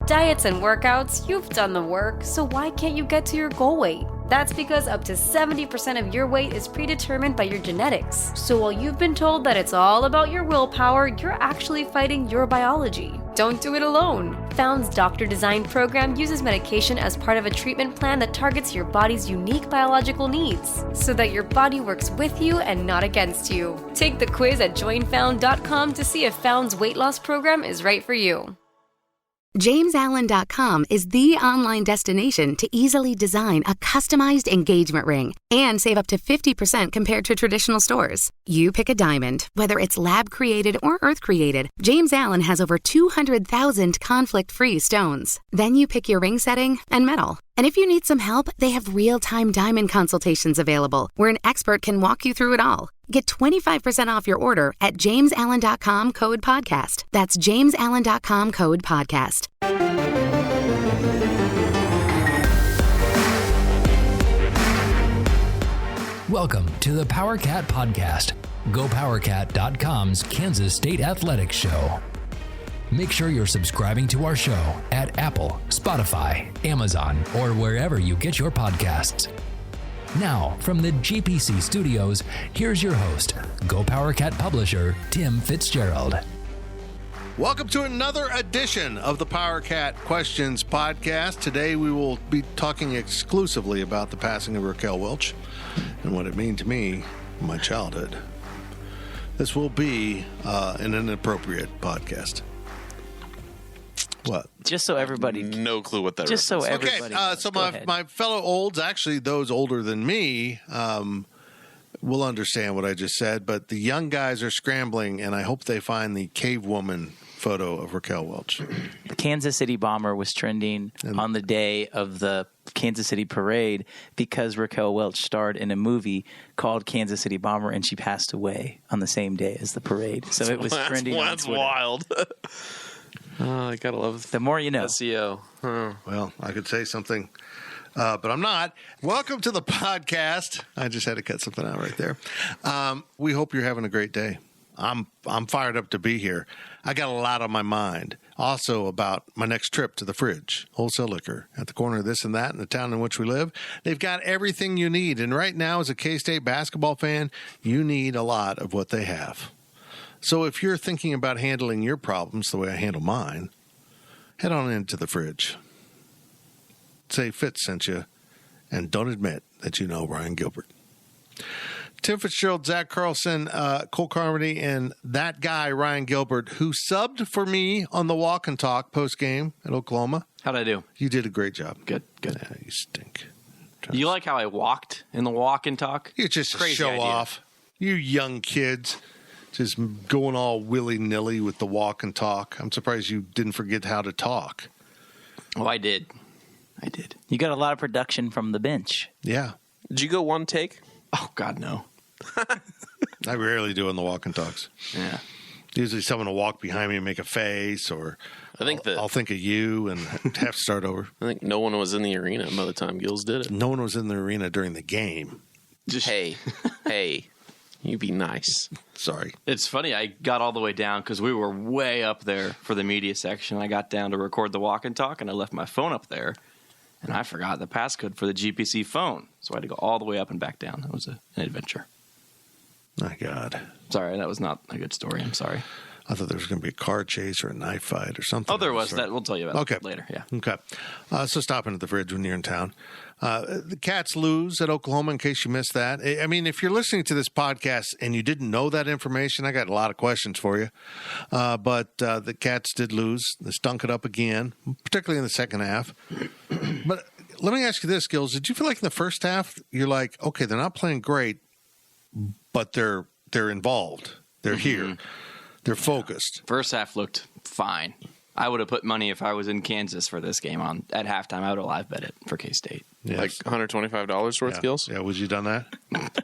Diets and workouts, you've done the work, so why can't you get to your goal weight? That's because up to 70% of your weight is predetermined by your genetics. So while you've been told that it's all about your willpower, you're actually fighting your biology. Don't do it alone. Found's Doctor Design program uses medication as part of a treatment plan that targets your body's unique biological needs, so that your body works with you and not against you. Take the quiz at joinfound.com to see if Found's weight loss program is right for you. JamesAllen.com is the online destination to easily design a customized engagement ring and save up to 50% compared to traditional stores. You pick a diamond, whether it's lab-created or earth-created. James Allen has over 200,000 conflict-free stones. Then you pick your ring setting and metal. And if you need some help, they have real-time diamond consultations available, where an expert can walk you through it all. Get 25% off your order at JamesAllen.com code podcast. That's JamesAllen.com code podcast. Welcome to the PowerCat Podcast, GoPowerCat.com's Kansas State Athletics Show. Make sure you're subscribing to our show at Apple, Spotify, Amazon, or wherever you get your podcasts. Now, from the GPC studios, here's your host, GoPowerCat publisher, Tim Fitzgerald. Welcome to another edition of the PowerCat Questions Podcast. Today we will be talking exclusively about the passing of Raquel Welch and what it meant to me in my childhood. This will be an inappropriate podcast. What? Just so everybody... No clue what that Just reference. so everybody... Okay, so my fellow olds, actually those older than me, will understand what I just said, but the young guys are scrambling, and I hope they find the cave woman photo of Raquel Welch. The Kansas City Bomber was trending on the day of the Kansas City parade because Raquel Welch starred in a movie called Kansas City Bomber, and she passed away on the same day as the parade. So it was trending on That's Twitter. wild. I gotta love The more you know. SEO. Well, I could say something, but I'm not. Welcome to the podcast. I just had to cut something out right there. We hope you're having a great day. I'm fired up to be here. I got a lot on my mind. Also about my next trip to the Fridge, wholesale liquor, at the corner of this and that in the town in which we live. They've got everything you need. And right now, as a K-State basketball fan, you need a lot of what they have. So if you're thinking about handling your problems the way I handle mine, head on into the Fridge. Say Fitz sent you, and don't admit that you know Ryan Gilbert. Tim Fitzgerald, Zach Carlson, Cole Carmody, and that guy, Ryan Gilbert, who subbed for me on the walk and talk post-game at Oklahoma. How'd I do? You did a great job. Good. Yeah, you stink. You like how I walked in the walk and talk? You're just a Crazy show idea. off. You young kids just going all willy-nilly with the walk and talk. I'm surprised you didn't forget how to talk. Oh, I did. You got a lot of production from the bench. Yeah. Did you go one take? Oh, God, no. I rarely do in the walk and talks. Yeah. Usually someone will walk behind me and make a face, or I'll think of you and have to start over. I think no one was in the arena by the time Gills did it. No one was in the arena during the game. Just Hey, you be nice. Sorry. It's funny. I got all the way down because we were way up there for the media section. I got down to record the walk and talk, and I left my phone up there, and I forgot the passcode for the GPC phone. So I had to go all the way up and back down. It was an adventure. My God. Sorry, that was not a good story. I'm sorry. I thought there was going to be a car chase or a knife fight or something. Oh, there was. That we'll tell you about Okay. later. Yeah. Okay. So stop into the Fridge when you're in town. The Cats lose at Oklahoma, in case you missed that. I mean, if you're listening to this podcast and you didn't know that information, I got a lot of questions for you. But the Cats did lose. They stunk it up again, particularly in the second half. But let me ask you this, Gills. Did you feel like in the first half, you're like, okay, they're not playing great, but they're involved. They're here. They're focused. First half looked fine. I would have put money if I was in Kansas for this game on at halftime. I would have live bet it for K-State. Yes. Like $125 worth, Gills? Yeah, would you done that?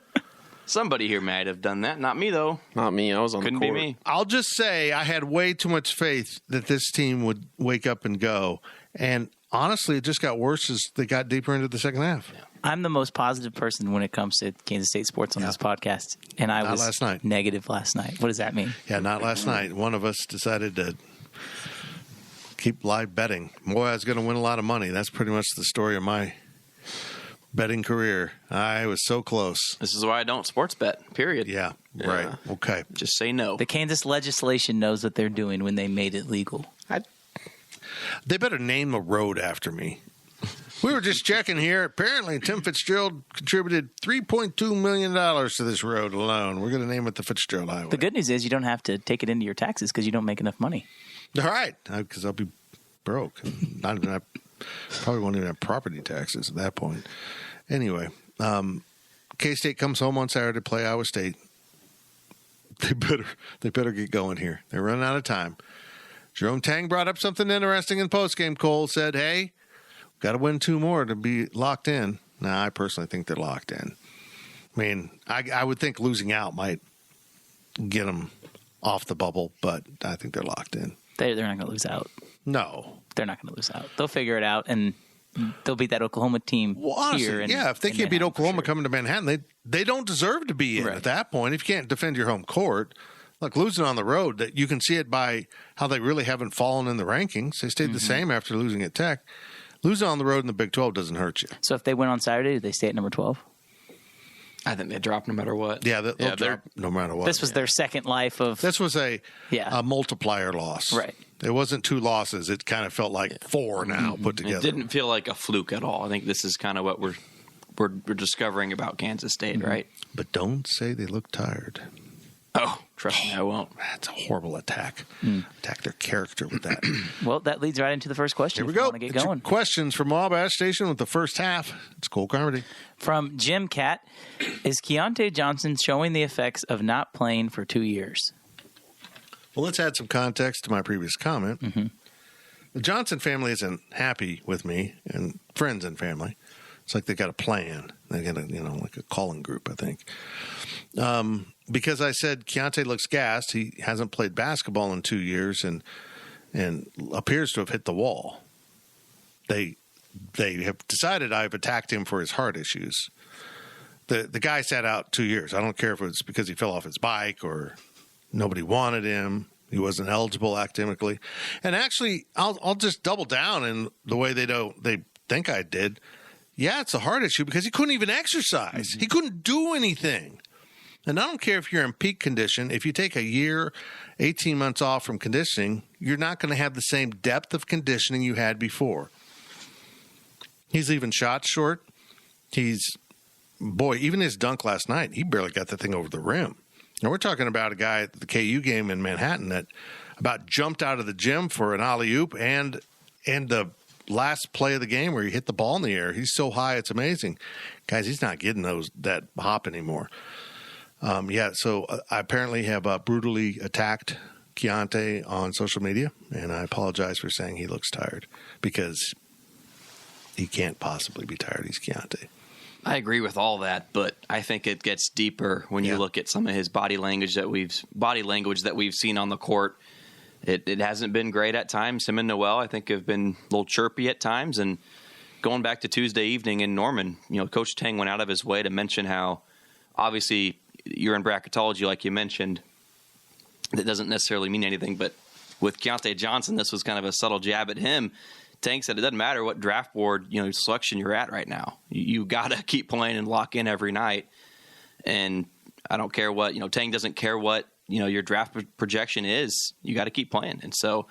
Somebody here might have done that. Not me, though. Not me. I was on Couldn't the be court. me. I'll just say I had way too much faith that this team would wake up and go. And honestly, it just got worse as they got deeper into the second half. Yeah. I'm the most positive person when it comes to Kansas State sports on this podcast, and I Not was last night. negative last night. What does that mean? Yeah, not last night. One of us decided to keep live betting. Boy, I was going to win a lot of money. That's pretty much the story of my betting career. I was so close. This is why I don't sports bet, period. Yeah, right. Okay. Just say no. The Kansas legislation knows what they're doing when they made it legal. They better name a road after me. We were just checking here. Apparently, Tim Fitzgerald contributed $3.2 million to this road alone. We're going to name it the Fitzgerald Highway. The good news is you don't have to take it into your taxes because you don't make enough money. All right, because I'll be broke. Not even have, probably won't even have property taxes at that point. Anyway, K-State comes home on Saturday to play Iowa State. They better get going here. They're running out of time. Jerome Tang brought up something interesting in postgame. Cole said, hey, got to win 2 more to be locked in. Now, I personally think they're locked in. I mean, I would think losing out might get them off the bubble, but I think they're locked in. They're not going to lose out. No. They're not going to lose out. They'll figure it out, and they'll beat that Oklahoma team honestly, here. If they can't beat Oklahoma coming to Manhattan, they don't deserve to be in at that point. If you can't defend your home court, look, losing on the road, that you can see it by how they really haven't fallen in the rankings. They stayed the same after losing at Tech. Losing on the road in the Big 12 doesn't hurt you. So if they win on Saturday, do they stay at number 12? I think they drop no matter what. Yeah, they'll drop no matter what. This was their second life of... This was a multiplier loss. Right. It wasn't 2 losses. It kind of felt like 4 now put together. It didn't feel like a fluke at all. I think this is kind of what we're discovering about Kansas State, right? But don't say they look tired. Oh, trust me, I won't. That's a horrible attack. Attack their character with that. Well, that leads right into the first question. Here we go. Want to get going. Questions from Wabash Station with the first half. It's Cole Carmody. From Jim Cat, is Keontae Johnson showing the effects of not playing for 2 years? Well, let's add some context to my previous comment. The Johnson family isn't happy with me, and friends and family. It's like they got a plan. They got like a calling group, I think. Because I said Keontae looks gassed. He hasn't played basketball in 2 years and appears to have hit the wall. They have decided I've attacked him for his heart issues. The guy sat out 2 years. I don't care if it's because he fell off his bike or nobody wanted him. He wasn't eligible academically. And actually, I'll just double down in the way they think I did. Yeah, it's a heart issue because he couldn't even exercise. He couldn't do anything. And I don't care if you're in peak condition. If you take a year, 18 months off from conditioning, you're not going to have the same depth of conditioning you had before. He's leaving shots short. Even his dunk last night, he barely got the thing over the rim. Now, we're talking about a guy at the KU game in Manhattan that about jumped out of the gym for an alley-oop and the last play of the game where he hit the ball in the air. He's so high, it's amazing. Guys, he's not getting that hop anymore. So I apparently have brutally attacked Keontae on social media, and I apologize for saying he looks tired because he can't possibly be tired. He's Keontae. I agree with all that, but I think it gets deeper when you look at some of his body language that we've seen on the court. It hasn't been great at times. Him and Noel, I think, have been a little chirpy at times. And going back to Tuesday evening in Norman, Coach Tang went out of his way to mention how, obviously, you're in bracketology, like you mentioned. That doesn't necessarily mean anything, but with Keontae Johnson, this was kind of a subtle jab at him. Tang said it doesn't matter what draft board selection you're at right now. You got to keep playing and lock in every night. And I don't care what Tang doesn't care what your draft projection is. You got to keep playing. And so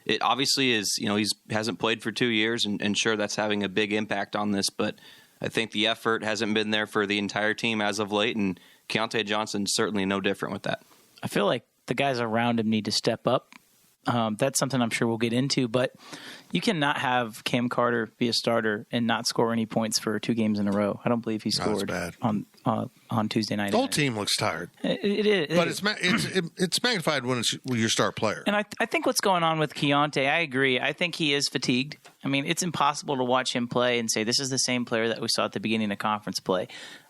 it obviously is. He hasn't played for 2 years, and sure, that's having a big impact on this. But I think the effort hasn't been there for the entire team as of late, and Keontae Johnson's certainly no different with that. I feel like the guys around him need to step up. That's something I'm sure we'll get into, but you cannot have Cam Carter be a starter and not score any points for 2 games in a row. I don't believe he scored on Tuesday night. The whole team looks tired. It is. But it's magnified when it's your star player. And I think what's going on with Keontae, I agree. I think he is fatigued. I mean, it's impossible to watch him play and say this is the same player that we saw at the beginning of conference play.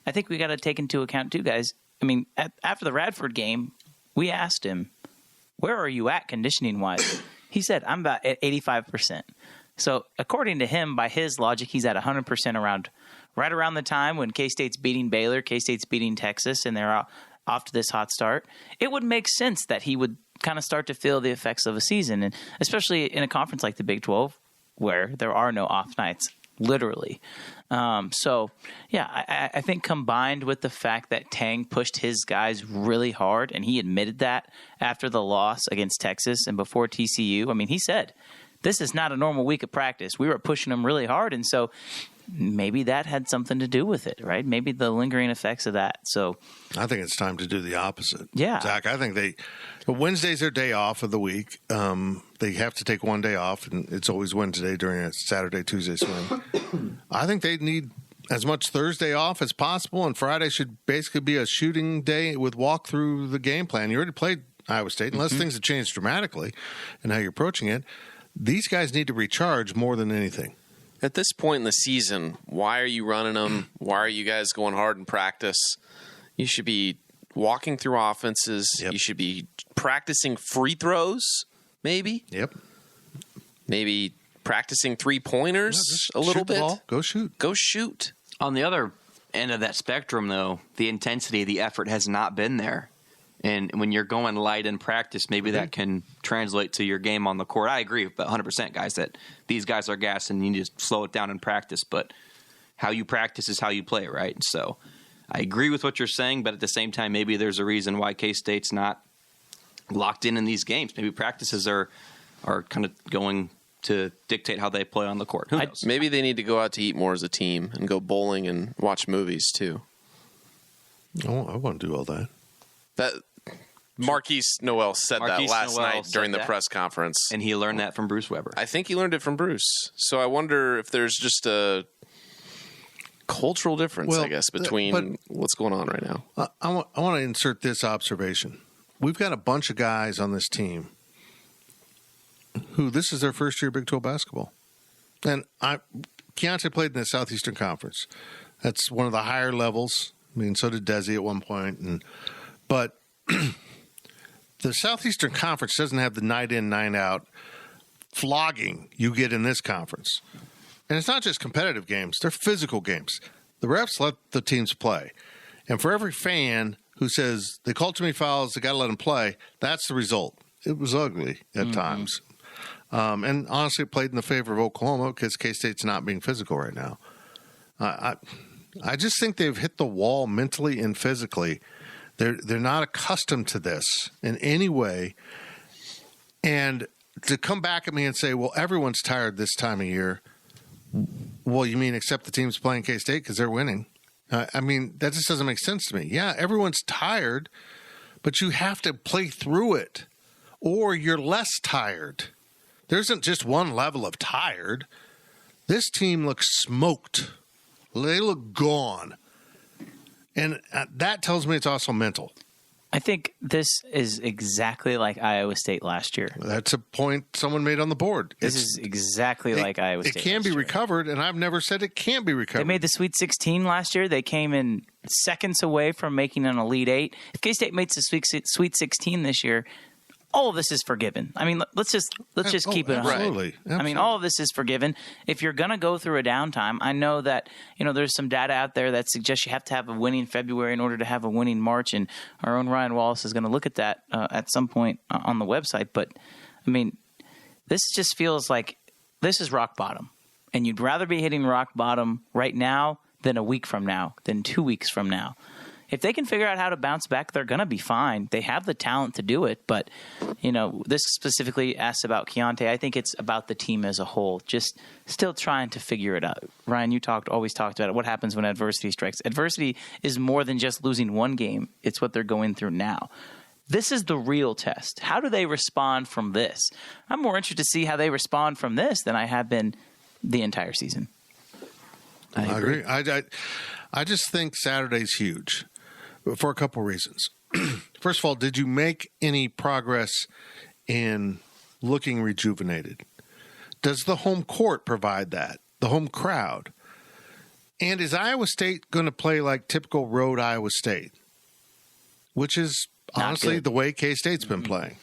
I think we got to take into account too, guys. I mean, after the Radford game, we asked him, where are you at conditioning-wise? He said, I'm about at 85%. So according to him, by his logic, he's at 100% right around the time when K-State's beating Baylor, K-State's beating Texas, and they're off to this hot start. It would make sense that he would kind of start to feel the effects of a season, and especially in a conference like the Big 12 where there are no off nights, literally. I think combined with the fact that Tang pushed his guys really hard, and he admitted that after the loss against Texas and before TCU. I mean, he said, this is not a normal week of practice. We were pushing them really hard, and so maybe that had something to do with it, right? Maybe the lingering effects of that. So I think it's time to do the opposite. Yeah. Zach, I think Wednesday's their day off of the week. They have to take one day off, and it's always Wednesday during a Saturday, Tuesday swing. I think they need as much Thursday off as possible, and Friday should basically be a shooting day with walk through the game plan. You already played Iowa State, unless things have changed dramatically in how you're approaching it. These guys need to recharge more than anything. At this point in the season, why are you running them? Why are you guys going hard in practice? You should be walking through offenses. Yep. You should be practicing free throws, maybe. Yep. Maybe practicing three-pointers a little bit. Ball. Go shoot. Go shoot. On the other end of that spectrum, though, the intensity, the effort has not been there. And when you're going light in practice, maybe that can translate to your game on the court. I agree 100%, guys, that these guys are gassed and you need to slow it down in practice. But how you practice is how you play, right? So I agree with what you're saying, but at the same time, maybe there's a reason why K-State's not locked in these games. Maybe practices are kind of going to dictate how they play on the court. Who knows? Maybe they need to go out to eat more as a team and go bowling and watch movies, too. Oh, I want to do all that. Marquise Noel said that last night during the press conference. And he learned that from Bruce Weber. I think he learned it from Bruce. So I wonder if there's just a cultural difference, I guess, between what's going on right now. I want to insert this observation. We've got a bunch of guys on this team who this is their first year Big 12 basketball. And Keontae played in the Southeastern Conference. That's one of the higher levels. I mean, so did Desi at one point. But the Southeastern Conference doesn't have the night in, night out flogging you get in this conference. And it's not just competitive games. They're physical games. The refs let the teams play. And for every fan who says they called too many fouls, they got to let them play, that's the result. It was ugly at times. And honestly, it played in the favor of Oklahoma because K-State's not being physical right now. I just think they've hit the wall mentally and physically. They're not accustomed to this in any way. And to come back at me and say, well, everyone's tired this time of year. Well, you mean except the teams playing K-State because they're winning? I mean, that just doesn't make sense to me. Yeah, everyone's tired, but you have to play through it or you're less tired. There isn't just one level of tired. This team looks smoked. They look gone. And that tells me it's also mental. I think this is exactly like Iowa State last year. That's a point someone made on the board. This is exactly like Iowa State. It can be recovered, and I've never said it can't be recovered. They made the Sweet 16 last year. They came in seconds away from making an Elite Eight. If K-State makes the Sweet 16 this year, all of this is forgiven. I mean, let's just keep it absolutely. I mean, all of this is forgiven. If you're going to go through a downtime, I know that there's some data out there that suggests you have to have a winning February in order to have a winning March, and our own Ryan Wallace is going to look at that at some point on the website. But I mean, this just feels like this is rock bottom, and you'd rather be hitting rock bottom right now than a week from now, than 2 weeks from now. If they can figure out how to bounce back, they're going to be fine. They have the talent to do it. But, this specifically asks about Keontae. I think it's about the team as a whole, just still trying to figure it out. Ryan, you always talked about it. What happens when adversity strikes? Adversity is more than just losing one game. It's what they're going through now. This is the real test. How do they respond from this? I'm more interested to see how they respond from this than I have been the entire season. I agree. I just think Saturday's huge. For a couple reasons. First of all, did you make any progress in looking rejuvenated? Does the home court provide that? The home crowd? And is Iowa State going to play like typical road Iowa State? Which is honestly the way K-State's been playing.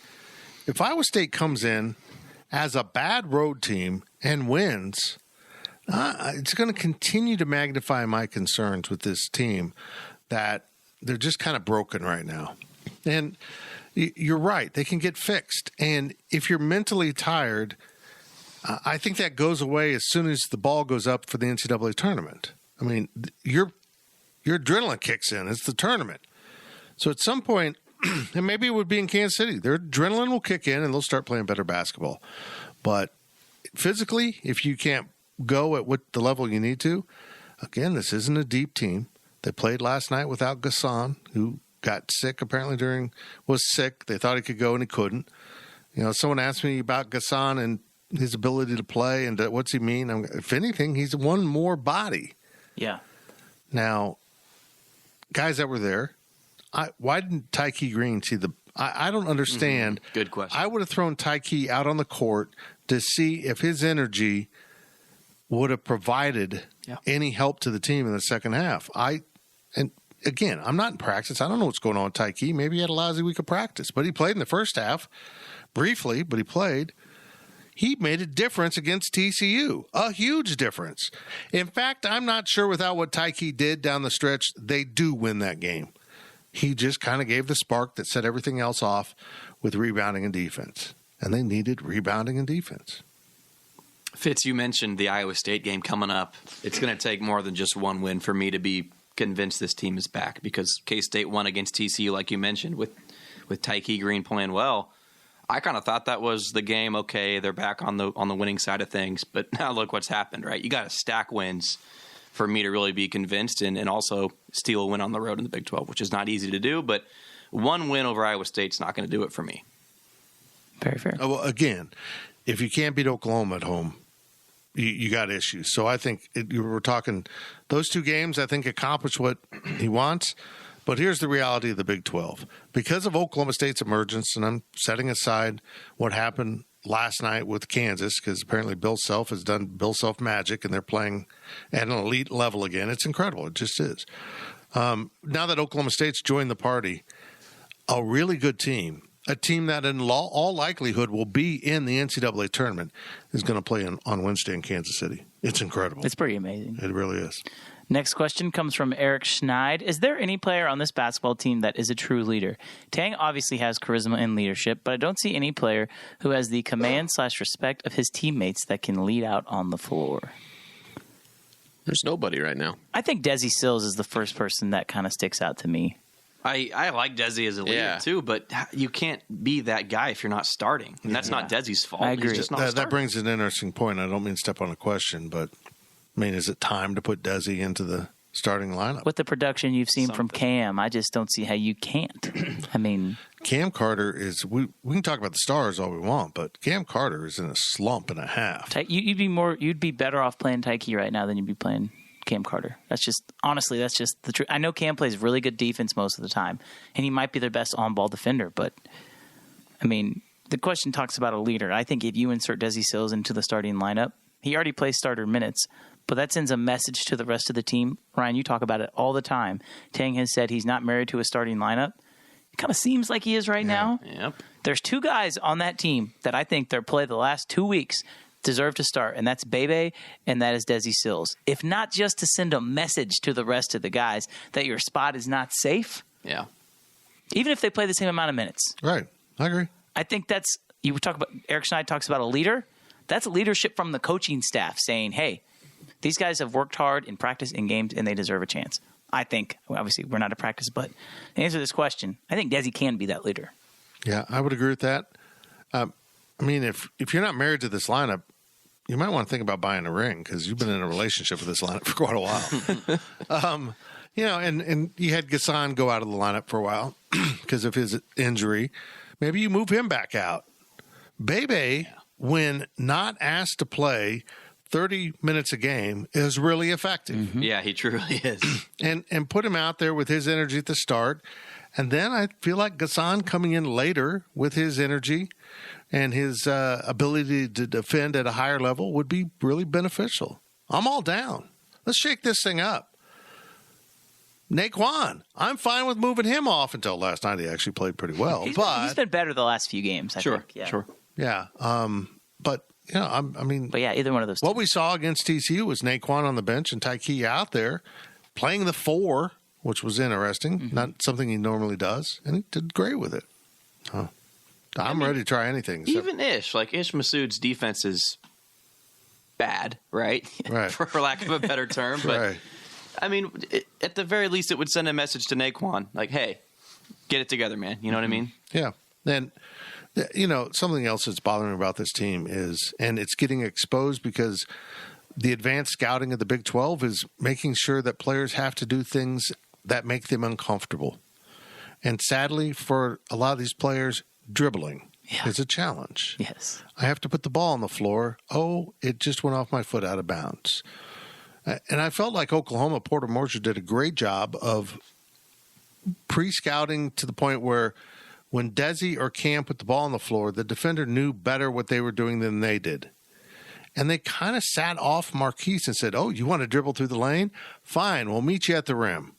If Iowa State comes in as a bad road team and wins, it's going to continue to magnify my concerns with this team that they're just kind of broken right now. And, you're right. They can get fixed. And if you're mentally tired, I think that goes away as soon as the ball goes up for the NCAA tournament. I mean, your adrenaline kicks in. It's the tournament. So at some point, and maybe it would be in Kansas City, their adrenaline will kick in and they'll start playing better basketball. But physically, if you can't go at what the level you need to, again, this isn't a deep team. They played last night without Gasson, who got sick apparently was sick. They thought he could go and he couldn't. You know, someone asked me about Gasson and his ability to play and what's he mean. If anything, he's one more body. Yeah. Now, guys that were there, why didn't Tyke Green see the – I don't understand. Mm-hmm. Good question. I would have thrown Tyke out on the court to see if his energy would have provided any help to the team in the second half. And again, I'm not in practice. I don't know what's going on with Tyke. Maybe he had a lousy week of practice. But he played in the first half briefly, but he played. He made a difference against TCU, a huge difference. In fact, I'm not sure without what Tyke did down the stretch, they do win that game. He just kind of gave the spark that set everything else off with rebounding and defense. And they needed rebounding and defense. Fitz, you mentioned the Iowa State game coming up. It's going to take more than just one win for me to be convinced this team is back, because K-State won against TCU, like you mentioned, with Tyke Green playing well. I kind of thought that was the game. Okay, they're back on the winning side of things, but now look what's happened, right? You got to stack wins for me to really be convinced, and also steal a win on the road in the Big 12, which is not easy to do, but one win over Iowa State's not going to do it for me. Very fair. Well, again, if you can't beat Oklahoma at home, you got issues. So I think you were talking those two games, I think, accomplish what he wants. But here's the reality of the Big 12. Because of Oklahoma State's emergence, and I'm setting aside what happened last night with Kansas, because apparently Bill Self has done Bill Self magic, and they're playing at an elite level again. It's incredible. It just is. Now that Oklahoma State's joined the party, a really good team, a team that in all likelihood will be in the NCAA tournament, is going to play on Wednesday in Kansas City. It's incredible. It's pretty amazing. It really is. Next question comes from Eric Schneid. Is there any player on this basketball team that is a true leader? Tang obviously has charisma and leadership, but I don't see any player who has the command/respect of his teammates that can lead out on the floor. There's nobody right now. I think Desi Sills is the first person that kind of sticks out to me. I like Desi as a leader too, but you can't be that guy if you're not starting. And that's not Desi's fault. I agree. He's just not That brings an interesting point. I don't mean to step on a question, but I mean, is it time to put Desi into the starting lineup? With the production you've seen from Cam, I just don't see how you can't. I mean, Cam Carter is. We can talk about the stars all we want, but Cam Carter is in a slump and a half. You'd be better off playing Tyke right now than you'd be playing Cam Carter. That's just the truth. I know Cam plays really good defense most of the time, and he might be their best on-ball defender. But I mean, the question talks about a leader. I think if you insert Desi Sills into the starting lineup, he already plays starter minutes, but that sends a message to the rest of the team. Ryan, you talk about it all the time. Tang has said he's not married to a starting lineup. It kind of seems like he is right now. Yep. There's two guys on that team that I think their play the last 2 weeks deserve to start, and that's Bebe and that is Desi Sills. If not just to send a message to the rest of the guys that your spot is not safe. Yeah. Even if they play the same amount of minutes. Right. I agree. I think that's – you talk about – Eric Schneid talks about a leader. That's leadership from the coaching staff saying, hey, these guys have worked hard in practice, in games, and they deserve a chance. I think – obviously, we're not at practice, but to answer this question, I think Desi can be that leader. Yeah, I would agree with that. I mean, if you're not married to this lineup, you might want to think about buying a ring because you've been in a relationship with this lineup for quite a while. And you had Gasson go out of the lineup for a while because of his injury. Maybe you move him back out. Bebe, when not asked to play 30 minutes a game, is really effective. Mm-hmm. Yeah, he truly is. And put him out there with his energy at the start. And then I feel like Gasson coming in later with his energy and his ability to defend at a higher level would be really beneficial. I'm all down. Let's shake this thing up. Naquan, I'm fine with moving him off until last night. He actually played pretty well. He's been better the last few games, I think. Yeah. Sure. Yeah. But, But yeah, either one of those what two. we saw against TCU was Naquan on the bench and Tyke out there playing the 4, which was interesting. Mm-hmm. Not something he normally does. And he did great with it. I'm ready to try anything. Even Ish. Like, Ish Masood's defense is bad, right? Right. For lack of a better term. But, right. I mean, at the very least, it would send a message to Naquan. Like, hey, get it together, man. You know what I mean? Yeah. And, something else that's bothering me about this team is, and it's getting exposed because the advanced scouting of the Big 12 is making sure that players have to do things that make them uncomfortable. And sadly, for a lot of these players, dribbling is a challenge. Yes. I have to put the ball on the floor. Oh, it just went off my foot out of bounds. And I felt like Oklahoma, Porter Moser did a great job of pre-scouting to the point where when Desi or Cam put the ball on the floor, the defender knew better what they were doing than they did. And they kind of sat off Marquise and said, oh, you want to dribble through the lane? Fine, we'll meet you at the rim.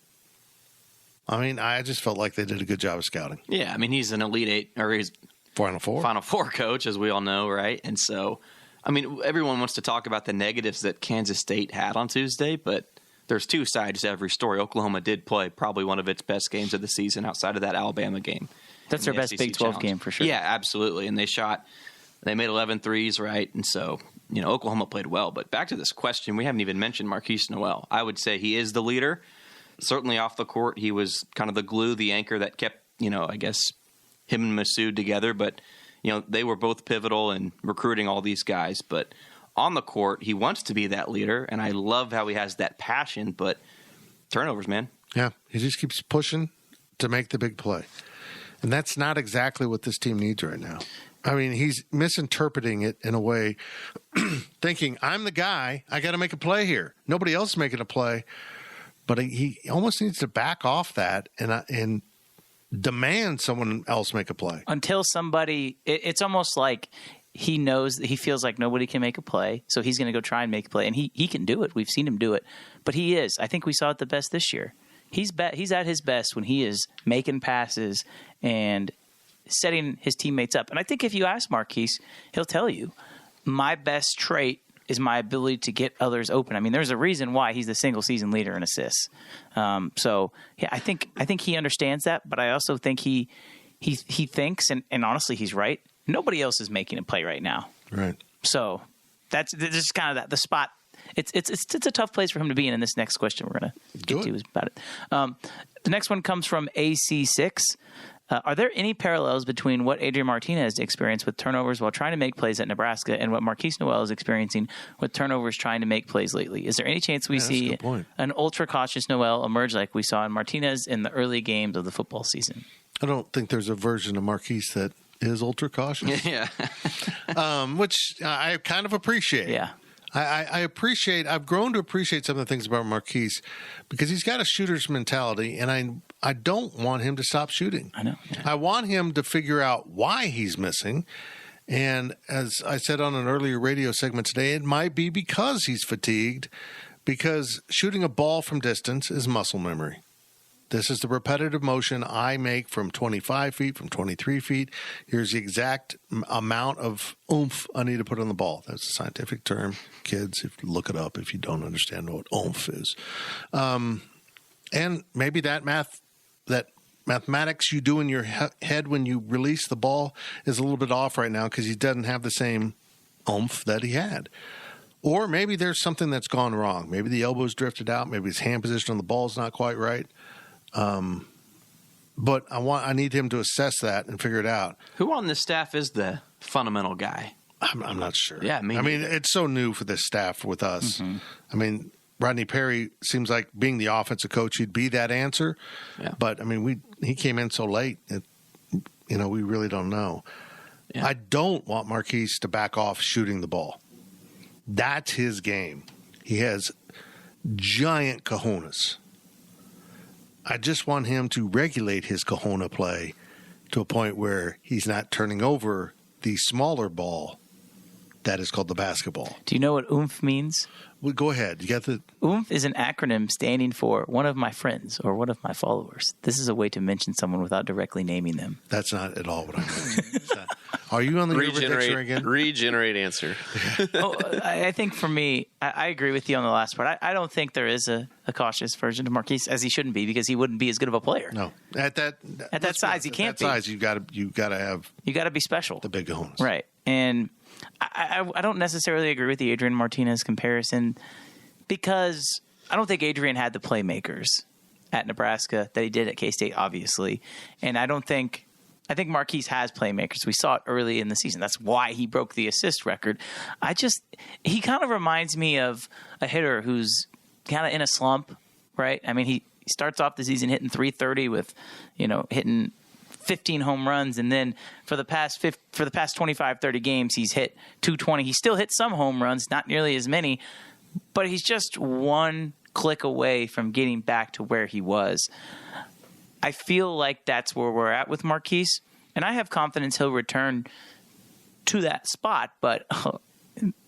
I mean, I just felt like they did a good job of scouting. Yeah, I mean, he's an Elite Eight, or he's Final Four coach, as we all know, right? And so, I mean, everyone wants to talk about the negatives that Kansas State had on Tuesday, but there's two sides to every story. Oklahoma did play probably one of its best games of the season outside of that Alabama game. That's their best Big 12 game for sure. Yeah, absolutely. And they made 11 threes, right? And so, Oklahoma played well. But back to this question, we haven't even mentioned Marquise Noel. I would say he is the leader. Certainly off the court, he was kind of the glue, the anchor that kept, I guess, him and Masood together. But, they were both pivotal in recruiting all these guys. But on the court, he wants to be that leader, and I love how he has that passion. But turnovers, man. Yeah, he just keeps pushing to make the big play. And that's not exactly what this team needs right now. I mean, he's misinterpreting it in a way, thinking, I'm the guy, I got to make a play here. Nobody else is making a play. But he almost needs to back off that and demand someone else make a play. Until somebody, it's almost like he knows that he feels like nobody can make a play, so he's going to go try and make a play. And he can do it. We've seen him do it. But he is. I think we saw it the best this year. He's at his best when he is making passes and setting his teammates up. And I think if you ask Marquise, he'll tell you, my best trait is my ability to get others open. I mean, there's a reason why he's the single season leader in assists. So yeah, I think he understands that, but I also think he thinks, and honestly, he's right. Nobody else is making a play right now. Right. So that's just kind of the spot. It's a tough place for him to be in. And this next question we're going to get to is about it. The next one comes from AC6. Are there any parallels between what Adrian Martinez experienced with turnovers while trying to make plays at Nebraska and what Marquise Noel is experiencing with turnovers trying to make plays lately? Is there any chance we see an ultra-cautious Noel emerge like we saw in Martinez in the early games of the football season? I don't think there's a version of Marquise that is ultra-cautious. Yeah. Which I kind of appreciate. Yeah. I've grown to appreciate some of the things about Marquise because he's got a shooter's mentality, and I don't want him to stop shooting. I know. Yeah. I want him to figure out why he's missing. And as I said on an earlier radio segment today, it might be because he's fatigued, because shooting a ball from distance is muscle memory. This is the repetitive motion I make from 25 feet, from 23 feet. Here's the exact amount of oomph I need to put on the ball. That's a scientific term. Kids, look it up if you don't understand what oomph is. And maybe that mathematics you do in your head when you release the ball is a little bit off right now because he doesn't have the same oomph that he had. Or maybe there's something that's gone wrong. Maybe the elbow's drifted out. Maybe his hand position on the ball is not quite right. But I need him to assess that and figure it out. Who on this staff is the fundamental guy? I'm not sure. Yeah, I mean, it's so new for this staff with us. Mm-hmm. I mean, Rodney Perry seems like being the offensive coach, he'd be that answer. Yeah. But I mean, he came in so late, we really don't know. Yeah. I don't want Marquise to back off shooting the ball. That's his game. He has giant cojones. I just want him to regulate his cojones play to a point where he's not turning over the smaller ball that is called the basketball. Do you know what oomph means? Well, go ahead. You got the oomph is an acronym standing for one of my friends or one of my followers. This is a way to mention someone without directly naming them. That's not at all what I meant. Are you on the Uber again? Regenerate answer. I think for me, I agree with you on the last part. I don't think there is a cautious version of Marquise, as he shouldn't be, because he wouldn't be as good of a player. No, at that size, he can't be. At that size, you got to have. You got to be special. The big cojones, right? And I don't necessarily agree with the Adrian Martinez comparison because I don't think Adrian had the playmakers at Nebraska that he did at K-State, obviously, and I think Marquise has playmakers. We saw it early in the season. That's why he broke the assist record. He kind of reminds me of a hitter who's kind of in a slump, right? I mean, he starts off the season hitting .330 with, hitting 15 home runs, and then for the past 25, 30 games, he's hit .220. He still hit some home runs, not nearly as many, but he's just one click away from getting back to where he was. I feel like that's where we're at with Marquise, and I have confidence he'll return to that spot. But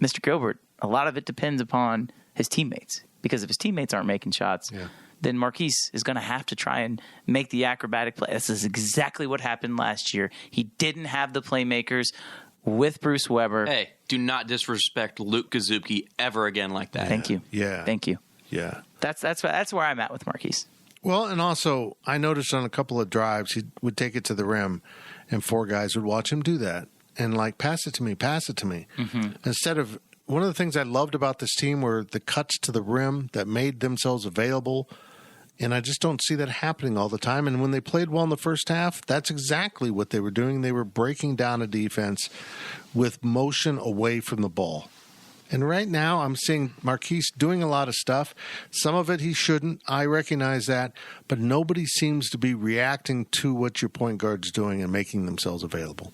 Mr. Gilbert, a lot of it depends upon his teammates, because if his teammates aren't making shots, then Marquise is going to have to try and make the acrobatic play. This is exactly what happened last year. He didn't have the playmakers with Bruce Weber. Hey, do not disrespect Luke Kazubke ever again like that. Thank you. Yeah. Thank you. Yeah. That's where I'm at with Marquise. Well, and also, I noticed on a couple of drives, he would take it to the rim, and four guys would watch him do that. And pass it to me. Mm-hmm. Instead of, one of the things I loved about this team were the cuts to the rim that made themselves available. And I just don't see that happening all the time. And when they played well in the first half, that's exactly what they were doing. They were breaking down a defense with motion away from the ball. And right now, I'm seeing Marquise doing a lot of stuff. Some of it he shouldn't. I recognize that. But nobody seems to be reacting to what your point guard's doing and making themselves available.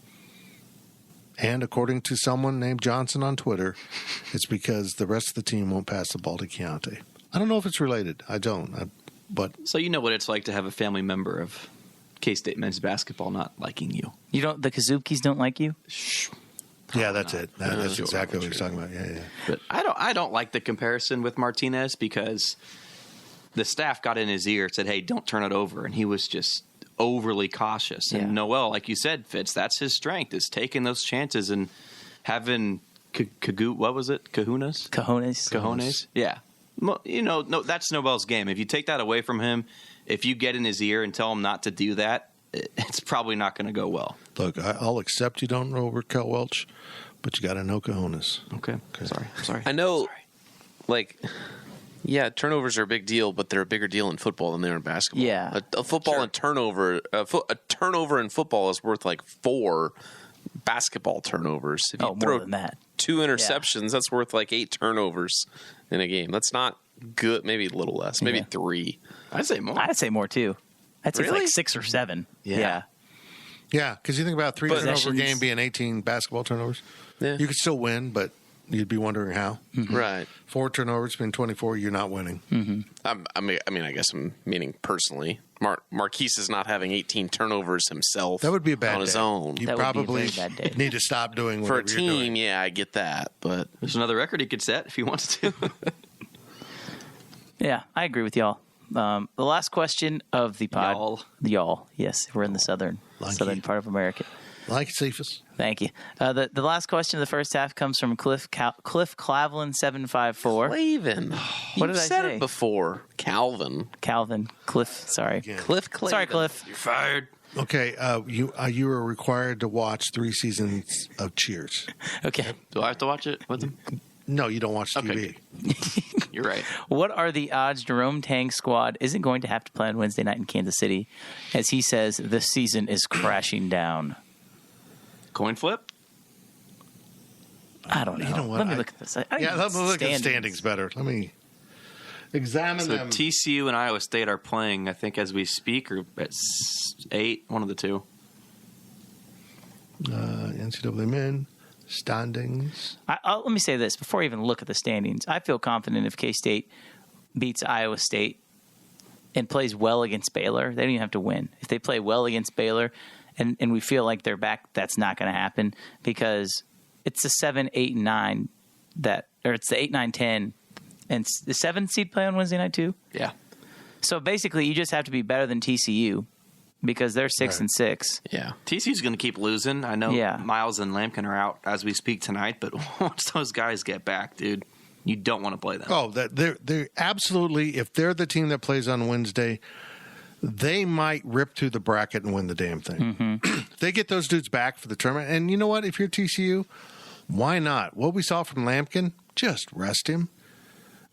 And according to someone named Johnson on Twitter, it's because the rest of the team won't pass the ball to Keontae. I don't know if it's related. I don't. So you know what it's like to have a family member of K-State men's basketball not liking you. The Kazubkis don't like you? Shh. Yeah, that's it. That's exactly what he's talking about. Yeah. But I don't like the comparison with Martinez because the staff got in his ear and said, hey, don't turn it over. And he was just overly cautious. And Noel, like you said, Fitz, that's his strength, is taking those chances and having what was it? Cojones? Yeah. No, that's Noel's game. If you take that away from him, if you get in his ear and tell him not to do that, it's probably not going to go well. Look, I'll accept you don't know Raquel Welch, but you got to know cojones. Okay. Sorry. I know, turnovers are a big deal, but they're a bigger deal in football than they are in basketball. Yeah. A football and turnover, a turnover in football is worth 4 basketball turnovers. If you throw more than that. 2 interceptions, that's worth 8 turnovers in a game. That's not good. Maybe a little less. Maybe 3. I'd say more. I'd say more too. I'd say Really? 6 or 7. Yeah. Yeah, because you think about 3 turnover Possessions. game being 18 basketball turnovers. Yeah. You could still win, but you'd be wondering how. Mm-hmm. Right. 4 turnovers being 24, you're not winning. Mm-hmm. I guess I'm meaning personally. Marquise is not having 18 turnovers himself. That would be a bad on day. his own. You That would be a probably very bad day. need to stop doing For whatever a you're team, doing. yeah, I get that, but There's another record he could set if he wants to. Yeah, I agree with y'all. The last question of the pod. Y'all. Yes, we're in the southern part of America. Like Cephas. Thank you. The last question of the first half comes from Cliff Clavin 754. Clavin. What You've did I said say? it before. Calvin. Cliff. Sorry. Again. Cliff Clavin. Sorry, Cliff. You're fired. Okay, you were required to watch 3 seasons of Cheers. Okay. Do I have to watch it with him? No, you don't watch TV. Okay. You're right. What are the odds Jerome Tang's squad isn't going to have to play on Wednesday night in Kansas City? As he says, this season is crashing down. Coin flip? I don't know. You know what? Let me look at this. Let me look at the standings better. Let me examine So them. TCU and Iowa State are playing, I think, as we speak, or at 8, one of the two. NCAA men standings. Let me say this before I even look at the standings. I feel confident if K-State beats Iowa State and plays well against Baylor, they don't even have to win. If they play well against Baylor and we feel like they're back, that's not going to happen because it's the 7, 8, and 9 it's the 8, 9, 10, and the 7th seed play on Wednesday night too. Yeah. So basically, you just have to be better than TCU because they're 6-6. Yeah. TCU's going to keep losing. I know Yeah. Miles and Lampkin are out as we speak tonight, but once those guys get back, dude, you don't want to play them. Oh, they're absolutely. If they're the team that plays on Wednesday, they might rip through the bracket and win the damn thing. If they get those dudes back for the tournament, and you know what? If you're TCU, why not? What we saw from Lampkin, just rest him.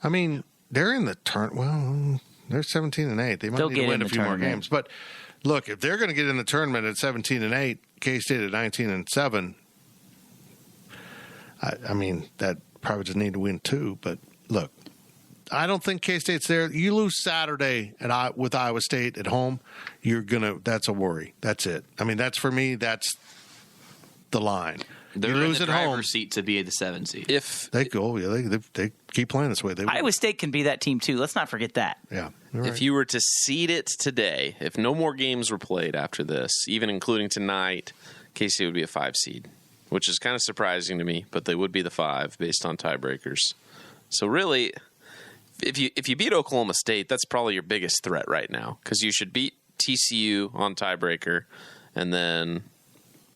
I mean, they're in the turn. Well, they're 17-8. They might They'll need to get win in a the few more tournament. games. But look, if they're going to get in the tournament at 17-8, K-State at 19-7. I mean, that probably doesn't need to win 2. But look, I don't think K-State's there. You lose Saturday with Iowa State at home, that's a worry. That's it. I mean, that's for me. That's the line. They're you in lose the at home. driver's seat to be the 7 seed. If They go. Yeah, they keep playing this way. They Iowa State can be that team too. Let's not forget that. Yeah. You're right. If you were to seed it today, if no more games were played after this, even including tonight, K-State would be a 5 seed, which is kind of surprising to me, but they would be the 5 based on tiebreakers. So really, if you beat Oklahoma State, that's probably your biggest threat right now, because you should beat TCU on tiebreaker, and then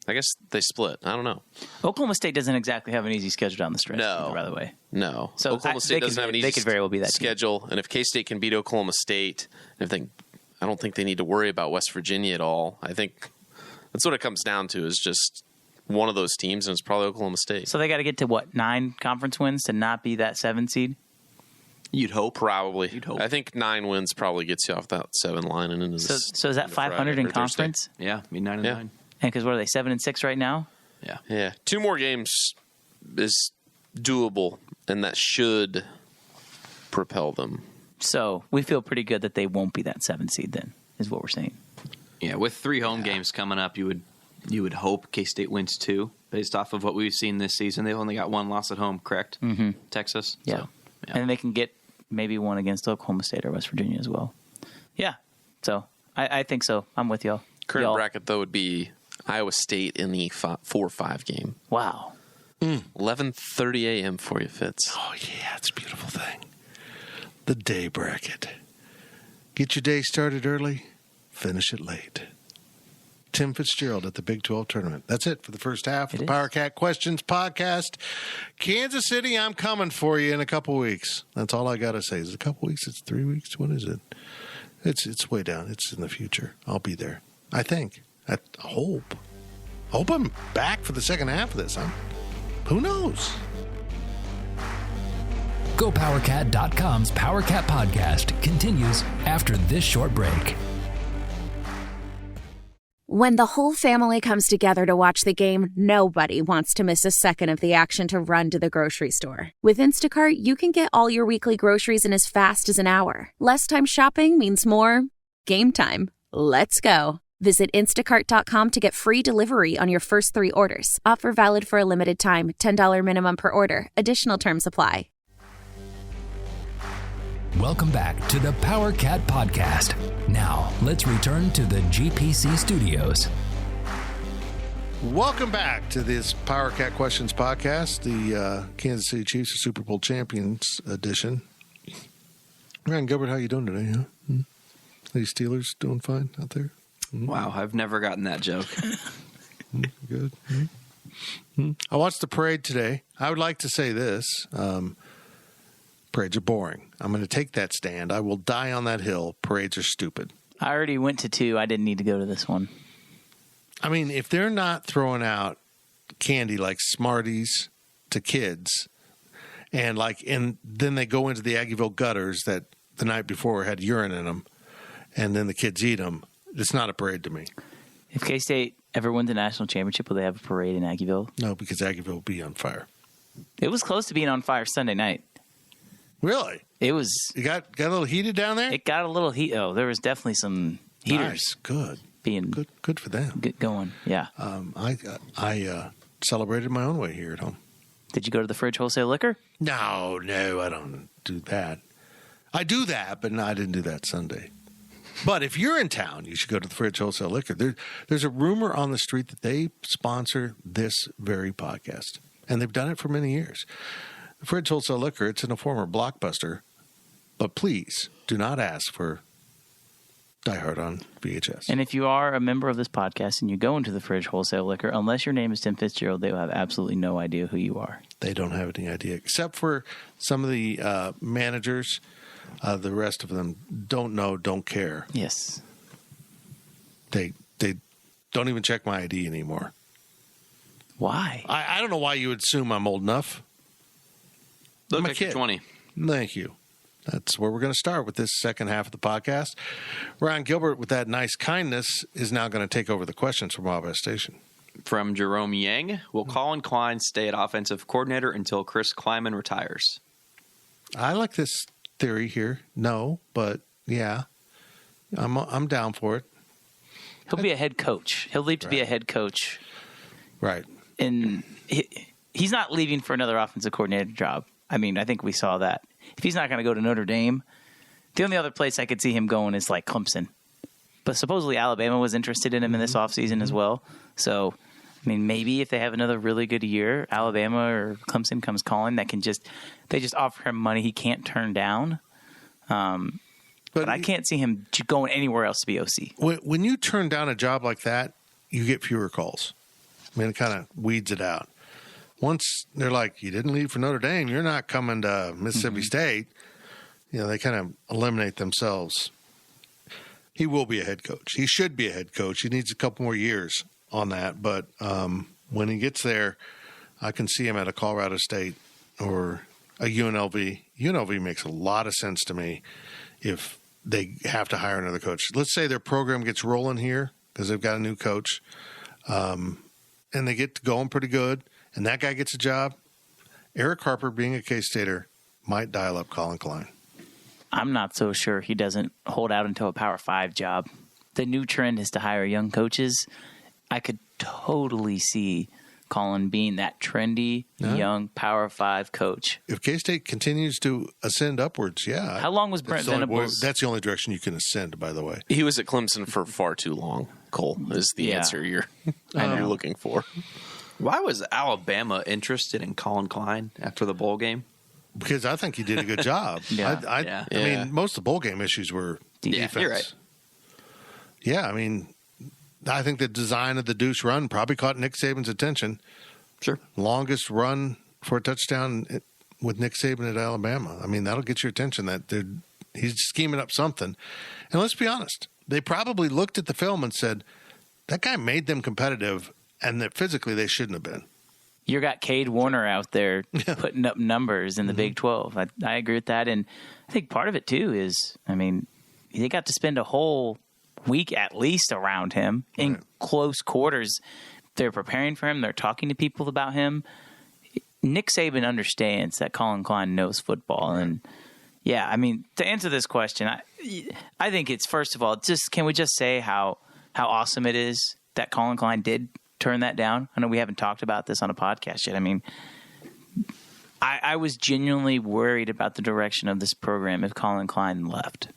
I guess they split. I don't know. Oklahoma State doesn't exactly have an easy schedule down the stretch, No. either, by the way. No. So Oklahoma State doesn't have an easy they could very well be that team. schedule, and if K-State can beat Oklahoma State, I don't think they need to worry about West Virginia at all. I think that's what it comes down to, is just one of those teams, and it's probably Oklahoma State. So they got to get to, 9 conference wins to not be that 7 seed? You'd hope. Probably. You'd hope. I think 9 wins probably gets you off that 7 line and into this. So is that into Friday 500 in or Thursday. conference? Yeah, be 9-9. Yeah. And because what are they, 7-6 right now? Yeah. Yeah. 2 more games is doable, and that should propel them. So we feel pretty good that they won't be that 7 seed then, is what we're saying. Yeah, with 3 home games coming up, you would hope K-State wins 2 based off of what we've seen this season. They've only got 1 loss at home, correct? Mm-hmm. Texas. Yeah. So, yeah. And then they can get maybe 1 against Oklahoma State or West Virginia as well. Yeah. So I think so. I'm with y'all. Current Y'all. bracket, though, would be Iowa State in the 4-5 game. Wow. 11:30 a.m. for you, Fitz. Oh, yeah, it's a beautiful thing. The day bracket. Get your day started early, finish it late. Tim Fitzgerald at the Big 12 tournament. That's it for the first half of the Power Cat Questions podcast. Kansas City, I'm coming for you in a couple weeks. That's all I got to say. Is it a couple weeks? It's 3 weeks? What is it? It's way down. It's in the future. I'll be there. I think. I hope. I'm back for the second half of this. Who knows? GoPowerCat.com's PowerCat podcast continues after this short break. When the whole family comes together to watch the game, nobody wants to miss a second of the action to run to the grocery store. With Instacart, you can get all your weekly groceries in as fast as an hour. Less time shopping means more game time. Let's go. Visit instacart.com to get free delivery on your first 3 orders. Offer valid for a limited time. $10 minimum per order. Additional terms apply. Welcome back to the Power Cat Podcast. Now, let's return to the GPC studios. Welcome back to this Power Cat Questions podcast, the Kansas City Chiefs are Super Bowl champions edition. Ryan Gilbert, how you doing today? Huh? These Steelers doing fine out there? Wow, I've never gotten that joke. Good. I watched the parade today. I would like to say this. Parades are boring. I'm going to take that stand. I will die on that hill. Parades are stupid. I already went to 2. I didn't need to go to this one. I mean, if they're not throwing out candy like Smarties to kids, and then they go into the Aggieville gutters that the night before had urine in them, and then the kids eat them, it's not a parade to me. If K-State ever wins the national championship, will they have a parade in Aggieville? No, because Aggieville will be on fire. It was close to being on fire Sunday night. Really? It was. You got a little heated down there? It got a little heat. Oh, there was definitely some heaters. Nice. Good. Being Good for them. Get going. Yeah. I celebrated my own way here at home. Did you go to the Fridge Wholesale Liquor? No, I don't do that. I do that, but no, I didn't do that Sunday. But if you're in town, you should go to the Fridge Wholesale Liquor. There's a rumor on the street that they sponsor this very podcast, and they've done it for many years. The Fridge Wholesale Liquor, it's in a former Blockbuster, but please do not ask for Die Hard on VHS. And if you are a member of this podcast and you go into the Fridge Wholesale Liquor, unless your name is Tim Fitzgerald, they will have absolutely no idea who you are. They don't have any idea, except for some of the managers. The rest of them don't know, don't care. Yes. They don't even check my ID anymore. Why? I don't know why you would assume I'm old enough. Look I'm a like you're kid. 20. Thank you. That's where we're going to start with this second half of the podcast. Ryan Gilbert, with that nice kindness, is now going to take over the questions from Wild West Station. From Jerome Yang, will Colin Klein stay at offensive coordinator until Chris Kleiman retires? I like this theory here. No, but yeah, I'm down for it. He'll be a head coach. He'll leave to be a head coach. Right. And he's not leaving for another offensive coordinator job. I mean, I think we saw that. If he's not going to go to Notre Dame, the only other place I could see him going is like Clemson. But supposedly Alabama was interested in him in this offseason as well. So, I mean, maybe if they have another really good year, Alabama or Clemson comes calling, they just offer him money he can't turn down. But I can't see him going anywhere else to be OC. When you turn down a job like that, you get fewer calls. I mean, it kind of weeds it out. Once they're like, you didn't leave for Notre Dame, you're not coming to Mississippi State, they kind of eliminate themselves. He will be a head coach. He should be a head coach. He needs a couple more years on that. But when he gets there, I can see him at a Colorado State or a UNLV. UNLV makes a lot of sense to me if they have to hire another coach. Let's say their program gets rolling here because they've got a new coach, and they get going pretty good, and that guy gets a job. Eric Harper, being a K-Stater, might dial up Colin Klein. I'm not so sure he doesn't hold out until a Power 5 job. The new trend is to hire young coaches. I could totally see Colin being that trendy, young Power 5 coach. If K-State continues to ascend upwards, yeah. How long was Brent Venables? That's the only direction you can ascend, by the way. He was at Clemson for far too long, Cole, is the answer you're looking for. Why was Alabama interested in Colin Klein after the bowl game? Because I think he did a good job. I mean, most of the bowl game issues were defense. You're right. Yeah, I mean, I think the design of the deuce run probably caught Nick Saban's attention. Sure. Longest run for a touchdown with Nick Saban at Alabama. I mean, that'll get your attention that he's scheming up something. And let's be honest, they probably looked at the film and said, that guy made them competitive, and that physically they shouldn't have been. You got Cade Warner out there putting up numbers in the Big 12. I agree with that. And I think part of it, too, is, I mean, they got to spend a whole week at least around him in close quarters. They're preparing for him. They're talking to people about him. Nick Saban understands that Colin Klein knows football. Right. And, yeah, I mean, to answer this question, I think it's, first of all, can we just say how awesome it is that Colin Klein did turn that down? I know we haven't talked about this on a podcast yet. I mean, I was genuinely worried about the direction of this program if Colin Klein left.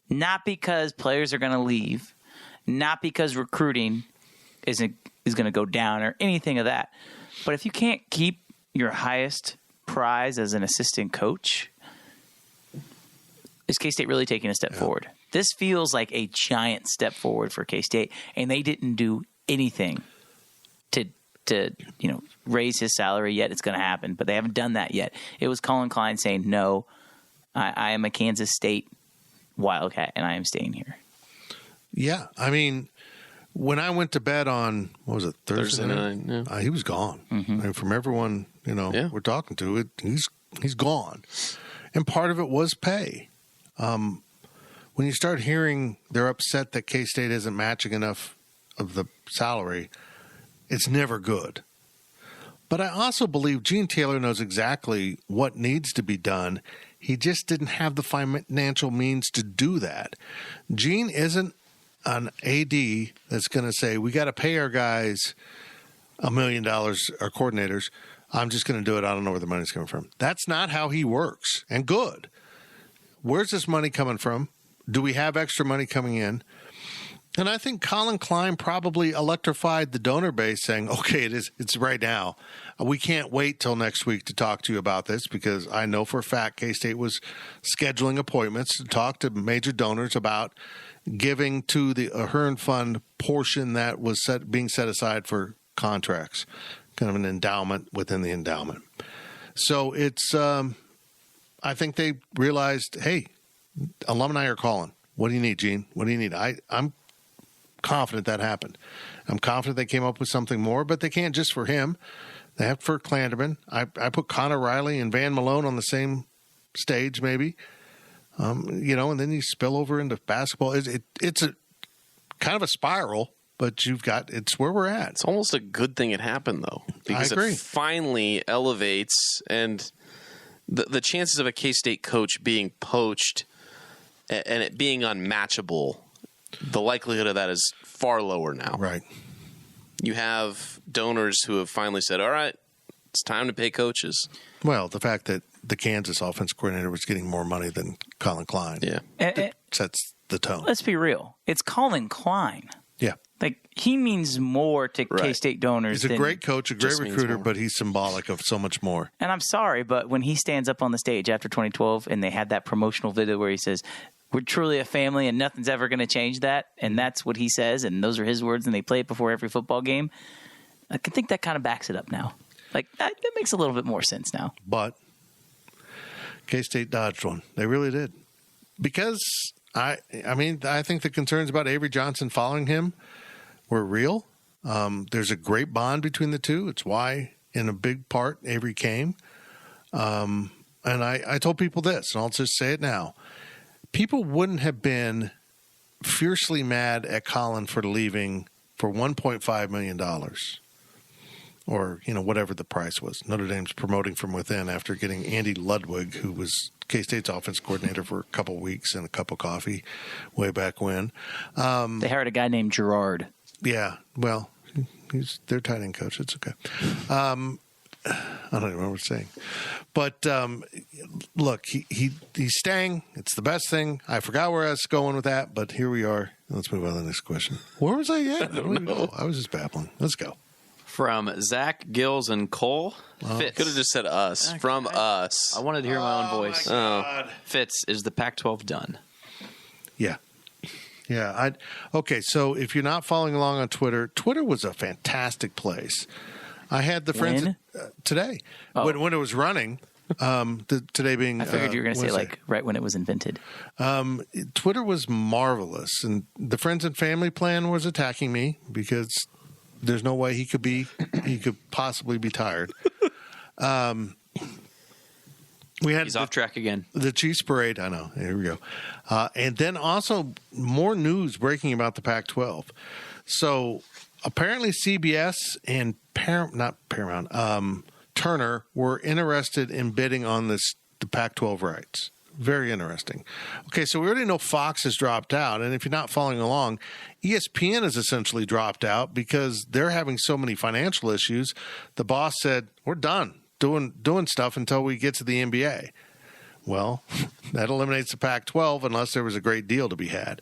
Not because players are going to leave, not because recruiting is going to go down or anything of that. But if you can't keep your highest prize as an assistant coach, is K-State really taking a step forward? This feels like a giant step forward for K-State, and they didn't do anything to raise his salary yet. It's going to happen, but they haven't done that yet. It was Colin Klein saying, no, I am a Kansas State Wildcat, and I am staying here. Yeah, I mean, when I went to bed on, what was it, Thursday night? Yeah. He was gone. Mm-hmm. I mean, from everyone, we're talking to, he's gone. And part of it was pay. When you start hearing they're upset that K-State isn't matching enough of the salary, it's never good. But I also believe Gene Taylor knows exactly what needs to be done. He just didn't have the financial means to do that. Gene isn't an AD that's going to say, we got to pay our guys $1 million, our coordinators. I'm just going to do it. I don't know where the money's coming from. That's not how he works. And good. Where's this money coming from? Do we have extra money coming in? And I think Colin Klein probably electrified the donor base saying, okay, it's right now. We can't wait till next week to talk to you about this because I know for a fact K-State was scheduling appointments to talk to major donors about giving to the Ahern Fund portion that was being set aside for contracts, kind of an endowment within the endowment. So it's, I think they realized, hey, alumni are calling. What do you need, Gene? What do you need? I'm confident that happened. I'm confident they came up with something more, but they can't just for him. They have for Clanderman. I put Connor Riley and Van Malone on the same stage, maybe. And then you spill over into basketball. It's a kind of a spiral, but it's where we're at. It's almost a good thing it happened, though, because I agree. It finally elevates, and the chances of a K-State coach being poached and it being unmatchable, the likelihood of that is far lower now. Right. You have donors who have finally said, all right, it's time to pay coaches. Well, the fact that the Kansas offense coordinator was getting more money than Colin Klein sets the tone. Let's be real. It's Colin Klein. Yeah. Like, he means more to K-State donors. He's a great coach, a great recruiter, but he's symbolic of so much more. And I'm sorry, but when he stands up on the stage after 2012 and they had that promotional video where he says, we're truly a family and nothing's ever going to change that, and that's what he says, and those are his words, and they play it before every football game, I think that kind of backs it up now. Like, that makes a little bit more sense now. But K-State dodged one. They really did. Because, I think the concerns about Avery Johnson following him were real. There's a great bond between the two. It's why, in a big part, Avery came. And I told people this, and I'll just say it now. People wouldn't have been fiercely mad at Colin for leaving for $1.5 million. Or, whatever the price was. Notre Dame's promoting from within after getting Andy Ludwig, who was K-State's offense coordinator for a couple of weeks and a cup of coffee way back when. They hired a guy named Gerard. Yeah, well, he's their tight end coach. It's okay. I don't even remember what I'm saying. But, look, he's staying. It's the best thing. I forgot where I was going with that, but here we are. Let's move on to the next question. Where was I at? I don't even know. I was just babbling. Let's go. From Zach, Gills, and Cole. Fitz. Could have just said us. From us. I wanted to hear my own voice. My God. Fitz, is the Pac-12 done? Yeah. Yeah. Okay, so if you're not following along on Twitter was a fantastic place. I had the friends today when it was running. Today being I figured you were going to say Wednesday. like right when it was invented. Twitter was marvelous, and the friends and family plan was attacking me because there's no way he could possibly be tired. He's off track again. The Chiefs parade. I know. Here we go. And then also more news breaking about the Pac-12. So apparently CBS and Turner were interested in bidding on the Pac-12 rights. Very interesting. Okay, so we already know Fox has dropped out, and if you're not following along, ESPN has essentially dropped out because they're having so many financial issues. The boss said, we're done doing stuff until we get to the NBA. Well, that eliminates the Pac-12 unless there was a great deal to be had.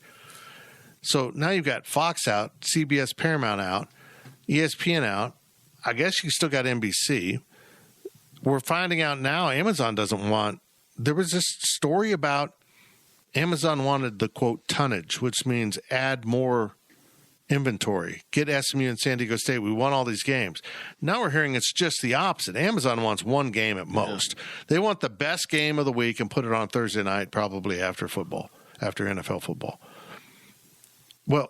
So now you've got Fox out, CBS Paramount out, ESPN out. I guess you still got NBC. We're finding out now Amazon doesn't want. There was this story about Amazon wanted the, quote, tonnage, which means add more inventory. Get SMU and San Diego State. We want all these games. Now we're hearing it's just the opposite. Amazon wants one game at most. Yeah. They want the best game of the week and put it on Thursday night, probably after football, after NFL football. Well,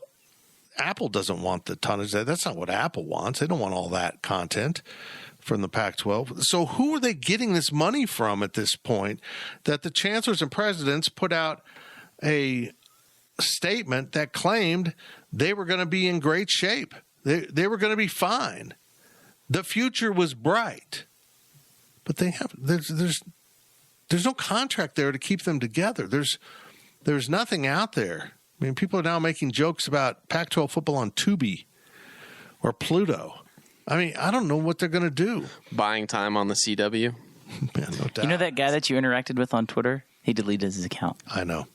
Apple doesn't want the tonnage. That's not what Apple wants. They don't want all that content from the Pac-12. So who are they getting this money from at this point that the chancellors and presidents put out a statement that claimed they were going to be in great shape? They were going to be fine. The future was bright. But they have there's no contract there to keep them together. There's nothing out there. I mean, people are now making jokes about Pac-12 football on Tubi or Pluto. I mean, I don't know what they're going to do. Buying time on the CW. Man, no doubt. You know that guy that you interacted with on Twitter? He deleted his account. I know.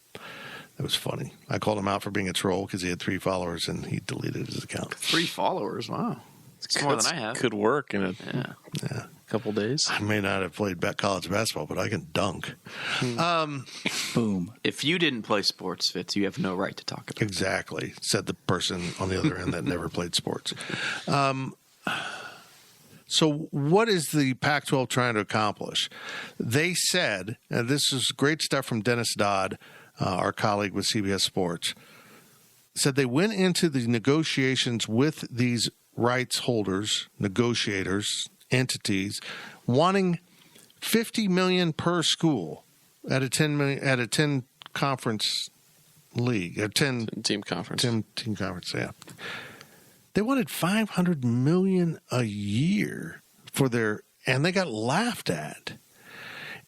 It was funny. I called him out for being a troll because he had 3 followers and he deleted his account. 3 followers? Wow. It's more than I have. Could work in a couple days. I may not have played college basketball, but I can dunk. Boom. If you didn't play sports, Fitz, you have no right to talk about it. Exactly, said the person on the other end that never played sports. So what is the Pac-12 trying to accomplish? They said, and this is great stuff from Dennis Dodd, our colleague with CBS Sports, said they went into the negotiations with these rights holders, negotiators, entities, wanting $50 million per school at a 10 conference league, a 10 team conference. Team conference, yeah. They wanted $500 million a year for and they got laughed at.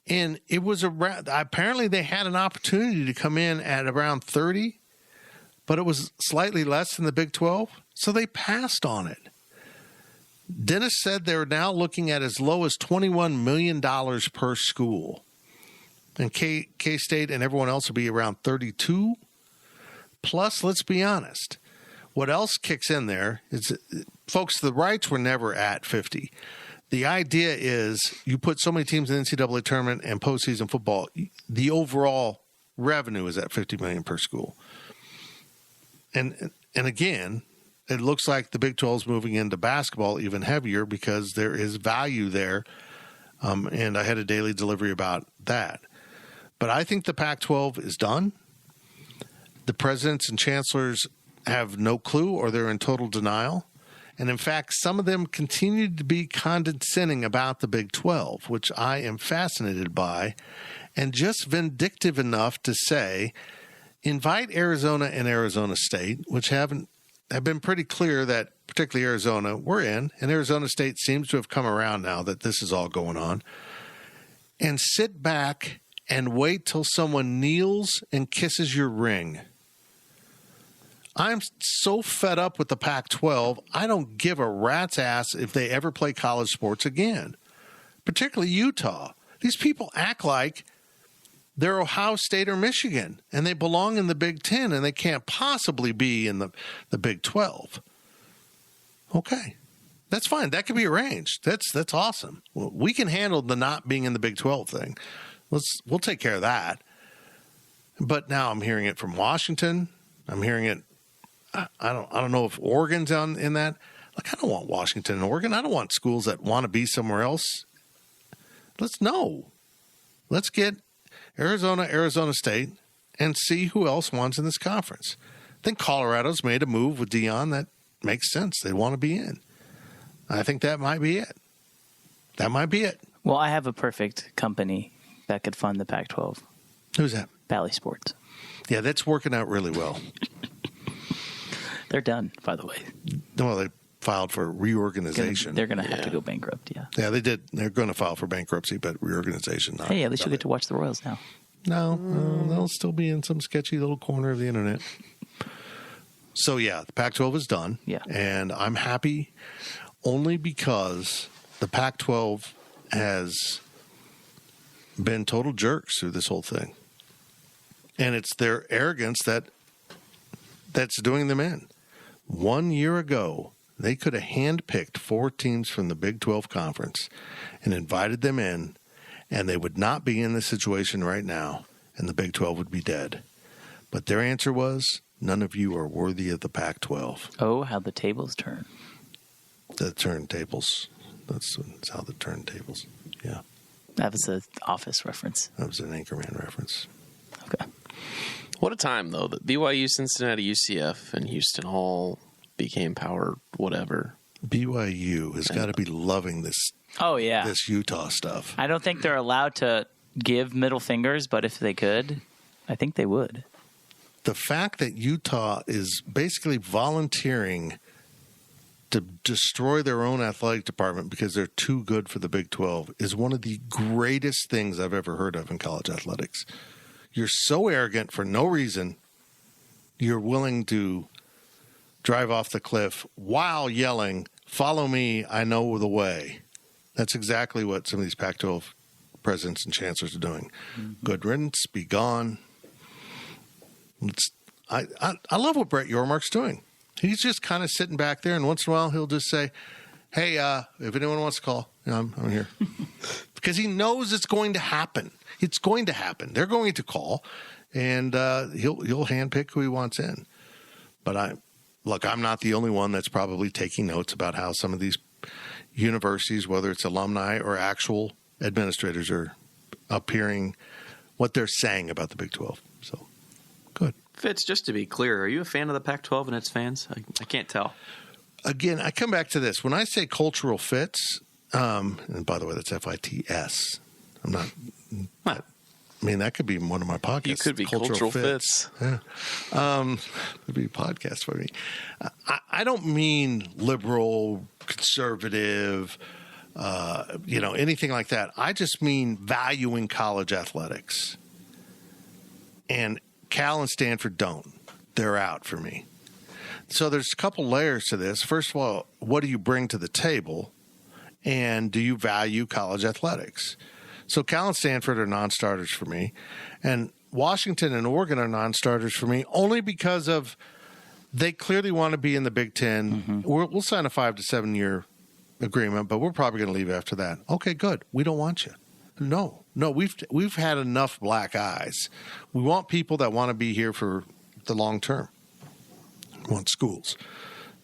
And it was apparently they had an opportunity to come in at around 30, but it was slightly less than the Big 12, so they passed on it. Dennis said they're now looking at as low as $21 million per school. And K-State and everyone else will be around 32. Plus, let's be honest, what else kicks in there is, folks, the rights were never at 50. The idea is you put so many teams in the NCAA tournament and postseason football, the overall revenue is at $50 million per school. And again, it looks like the Big 12 is moving into basketball even heavier because there is value there. And I had a daily delivery about that. But I think the Pac-12 is done. The presidents and chancellors have no clue or they're in total denial. And in fact, some of them continue to be condescending about the Big 12, which I am fascinated by, and just vindictive enough to say, invite Arizona and Arizona State, which have been pretty clear that, particularly Arizona, we're in, and Arizona State seems to have come around now that this is all going on, and sit back and wait till someone kneels and kisses your ring. I'm so fed up with the Pac-12, I don't give a rat's ass if they ever play college sports again, particularly Utah. These people act like they're Ohio State or Michigan, and they belong in the Big Ten, and they can't possibly be in the Big 12. Okay, that's fine. That can be arranged. That's awesome. Well, we can handle the not being in the Big 12 thing. We'll take care of that. But now I'm hearing it from Washington. I'm hearing it. I don't know if Oregon's in that. Like, I don't want Washington and Oregon. I don't want schools that want to be somewhere else. Let's get Arizona State, and see who else wants in this conference. I think Colorado's made a move with Dion that makes sense. They want to be in. I think that might be it. Well, I have a perfect company that could fund the Pac-12. Who's that? Bally Sports. Yeah, that's working out really well. They're done, by the way. Well, they filed for reorganization. They're going to have to go bankrupt, yeah. Yeah, they did. They're going to file for bankruptcy, but reorganization not. Hey, at least you'll get to watch the Royals now. No, they'll still be in some sketchy little corner of the internet. So, yeah, the Pac-12 is done. Yeah. And I'm happy only because the Pac-12 has been total jerks through this whole thing. And it's their arrogance that's doing them in. 1 year ago, they could have handpicked 4 teams from the Big 12 Conference and invited them in, and they would not be in this situation right now, and the Big 12 would be dead. But their answer was, none of you are worthy of the Pac-12. Oh, how the tables turn. The turntables. That's how the turntables. Yeah. That was an Office reference. That was an Anchorman reference. Okay. What a time, though, that BYU, Cincinnati, UCF, and Houston all became power whatever. BYU has got to be loving this. Oh, yeah. This Utah stuff. I don't think they're allowed to give middle fingers, but if they could, I think they would. The fact that Utah is basically volunteering to destroy their own athletic department because they're too good for the Big 12 is one of the greatest things I've ever heard of in college athletics. You're so arrogant for no reason. You're willing to drive off the cliff while yelling, "Follow me, I know the way." That's exactly what some of these Pac-12 presidents and chancellors are doing. Mm-hmm. Good riddance, be gone. I love what Brett Yormark's doing. He's just kind of sitting back there, and once in a while he'll just say, hey, if anyone wants to call, I'm here. Because he knows it's going to happen. It's going to happen. They're going to call, and he'll handpick who he wants in. But I'm not the only one that's probably taking notes about how some of these universities, whether it's alumni or actual administrators, are appearing, what they're saying about the Big 12. So, good. Fitz, just to be clear, are you a fan of the Pac-12 and its fans? I can't tell. Again, I come back to this. When I say cultural fits, and by the way, that's FITS. I'm not. I mean, that could be one of my podcasts. You could be cultural fits. Yeah. It'd be a podcast for me. I don't mean liberal, conservative, anything like that. I just mean valuing college athletics. And Cal and Stanford don't. They're out for me. So there's a couple layers to this. First of all, what do you bring to the table? And do you value college athletics? So Cal and Stanford are non-starters for me. And Washington and Oregon are non-starters for me only because of they clearly want to be in the Big Ten. Mm-hmm. We'll sign a 5 to 7 year agreement, but we're probably going to leave after that. Okay, good. We don't want you. No, we've had enough black eyes. We want people that want to be here for the long term. We want schools.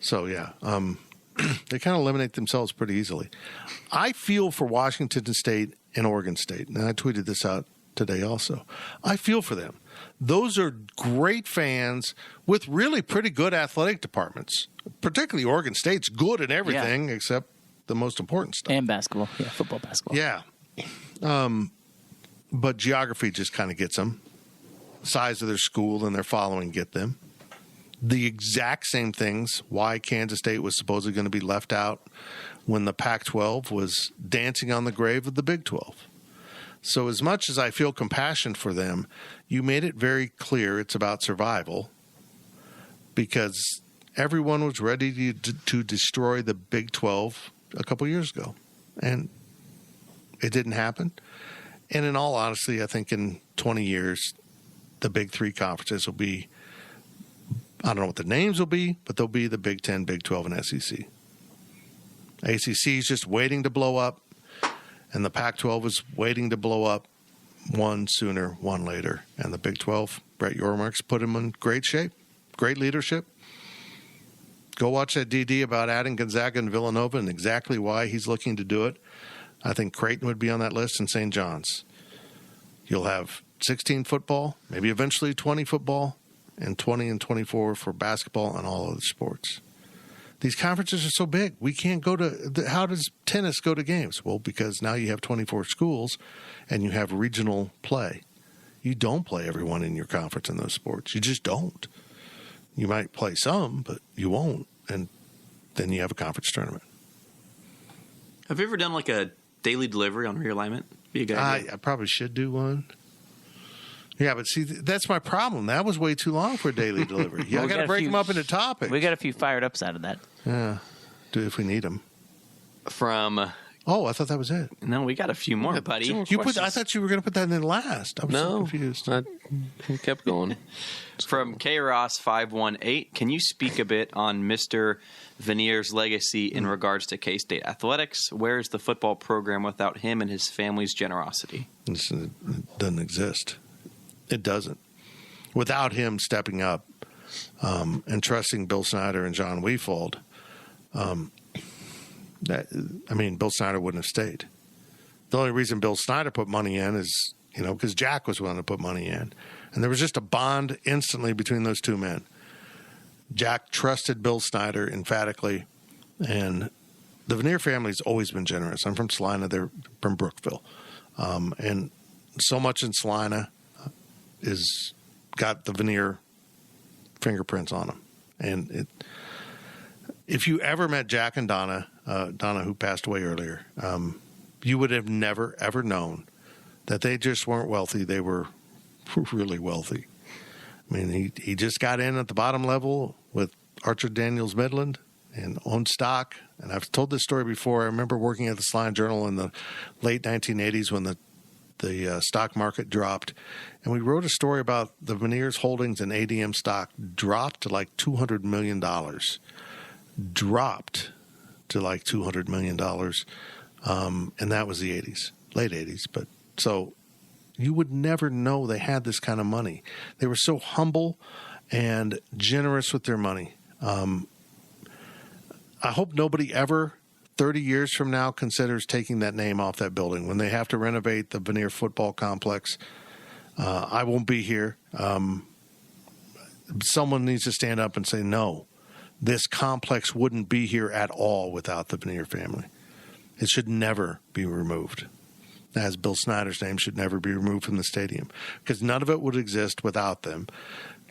So, yeah, they kind of eliminate themselves pretty easily. I feel for Washington State and Oregon State, and I tweeted this out today also. I feel for them. Those are great fans with really pretty good athletic departments, particularly Oregon State's good in everything except the most important stuff. And basketball. Yeah, football, basketball. Yeah. But geography just kind of gets them. Size of their school and their following get them. The exact same things why Kansas State was supposedly going to be left out when the Pac-12 was dancing on the grave of the Big 12. So as much as I feel compassion for them, you made it very clear it's about survival because everyone was ready to destroy the Big 12 a couple years ago. And it didn't happen. And in all honesty, I think in 20 years, the Big Three conferences will be, I don't know what the names will be, but they'll be the Big 10, Big 12, and SEC. ACC is just waiting to blow up, and the Pac-12 is waiting to blow up, one sooner, one later. And the Big 12, Brett Yormark's put him in great shape, great leadership. Go watch that DD about adding Gonzaga and Villanova and exactly why he's looking to do it. I think Creighton would be on that list and St. John's. You'll have 16 football, maybe eventually 20 football, and 20 and 24 for basketball and all other sports. These conferences are so big. We can't go to – how does tennis go to games? Well, because now you have 24 schools and you have regional play. You don't play everyone in your conference in those sports. You just don't. You might play some, but you won't. And then you have a conference tournament. Have you ever done like a daily delivery on realignment? Be a good idea. I probably should do one. Yeah, but see, that's my problem. That was way too long for a daily delivery. Yeah, I got to break them up into topics. We got a few fired ups out of that. Yeah, do if we need them. From oh, I thought that was it. No, we got a few more, buddy. I thought you were going to put that in last. I was so confused. I kept going. From KROS518, can you speak a bit on Mr. Veneer's legacy in regards to K-State athletics? Where is the football program without him and his family's generosity? It doesn't exist. It doesn't. Without him stepping up and trusting Bill Snyder and John Weefald, Bill Snyder wouldn't have stayed. The only reason Bill Snyder put money in is, because Jack was willing to put money in. And there was just a bond instantly between those two men. Jack trusted Bill Snyder emphatically, and the Veneer family's always been generous. I'm from Salina. They're from Brookville. And so much in Salina is got the Veneer fingerprints on them. And if you ever met Jack and Donna who passed away earlier, you would have never, ever known that they just weren't wealthy. They were really wealthy. I mean, he just got in at the bottom level with Archer Daniels Midland and owned stock. And I've told this story before. I remember working at the Salina Journal in the late 1980s when the the stock market dropped, and we wrote a story about the Veneers Holdings and ADM stock dropped to like $200 million. Dropped to like $200 million. And that was the 80s, late 80s. But so you would never know they had this kind of money. They were so humble and generous with their money. I hope nobody ever, 30 years from now, considers taking that name off that building. When they have to renovate the Veneer football complex, I won't be here. Someone needs to stand up and say, no, this complex wouldn't be here at all without the Veneer family. It should never be removed. As Bill Snyder's name should never be removed from the stadium, because none of it would exist without them.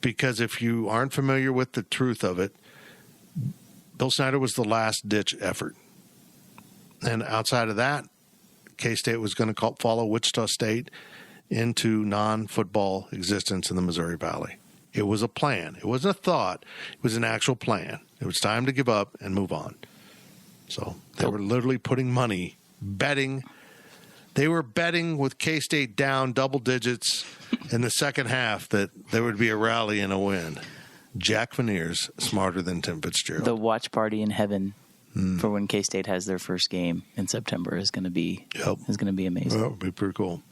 Because if you aren't familiar with the truth of it, Bill Snyder was the last-ditch effort. And outside of that, K-State was going to follow Wichita State into non-football existence in the Missouri Valley. It was a plan. It wasn't a thought. It was an actual plan. It was time to give up and move on. So they were literally putting money, betting. They were betting with K-State down double digits in the second half that there would be a rally and a win. Jack Veneer's smarter than Tim Fitzgerald. The watch party in heaven for when K-State has their first game in September is going to be amazing. Well, it'll be pretty cool.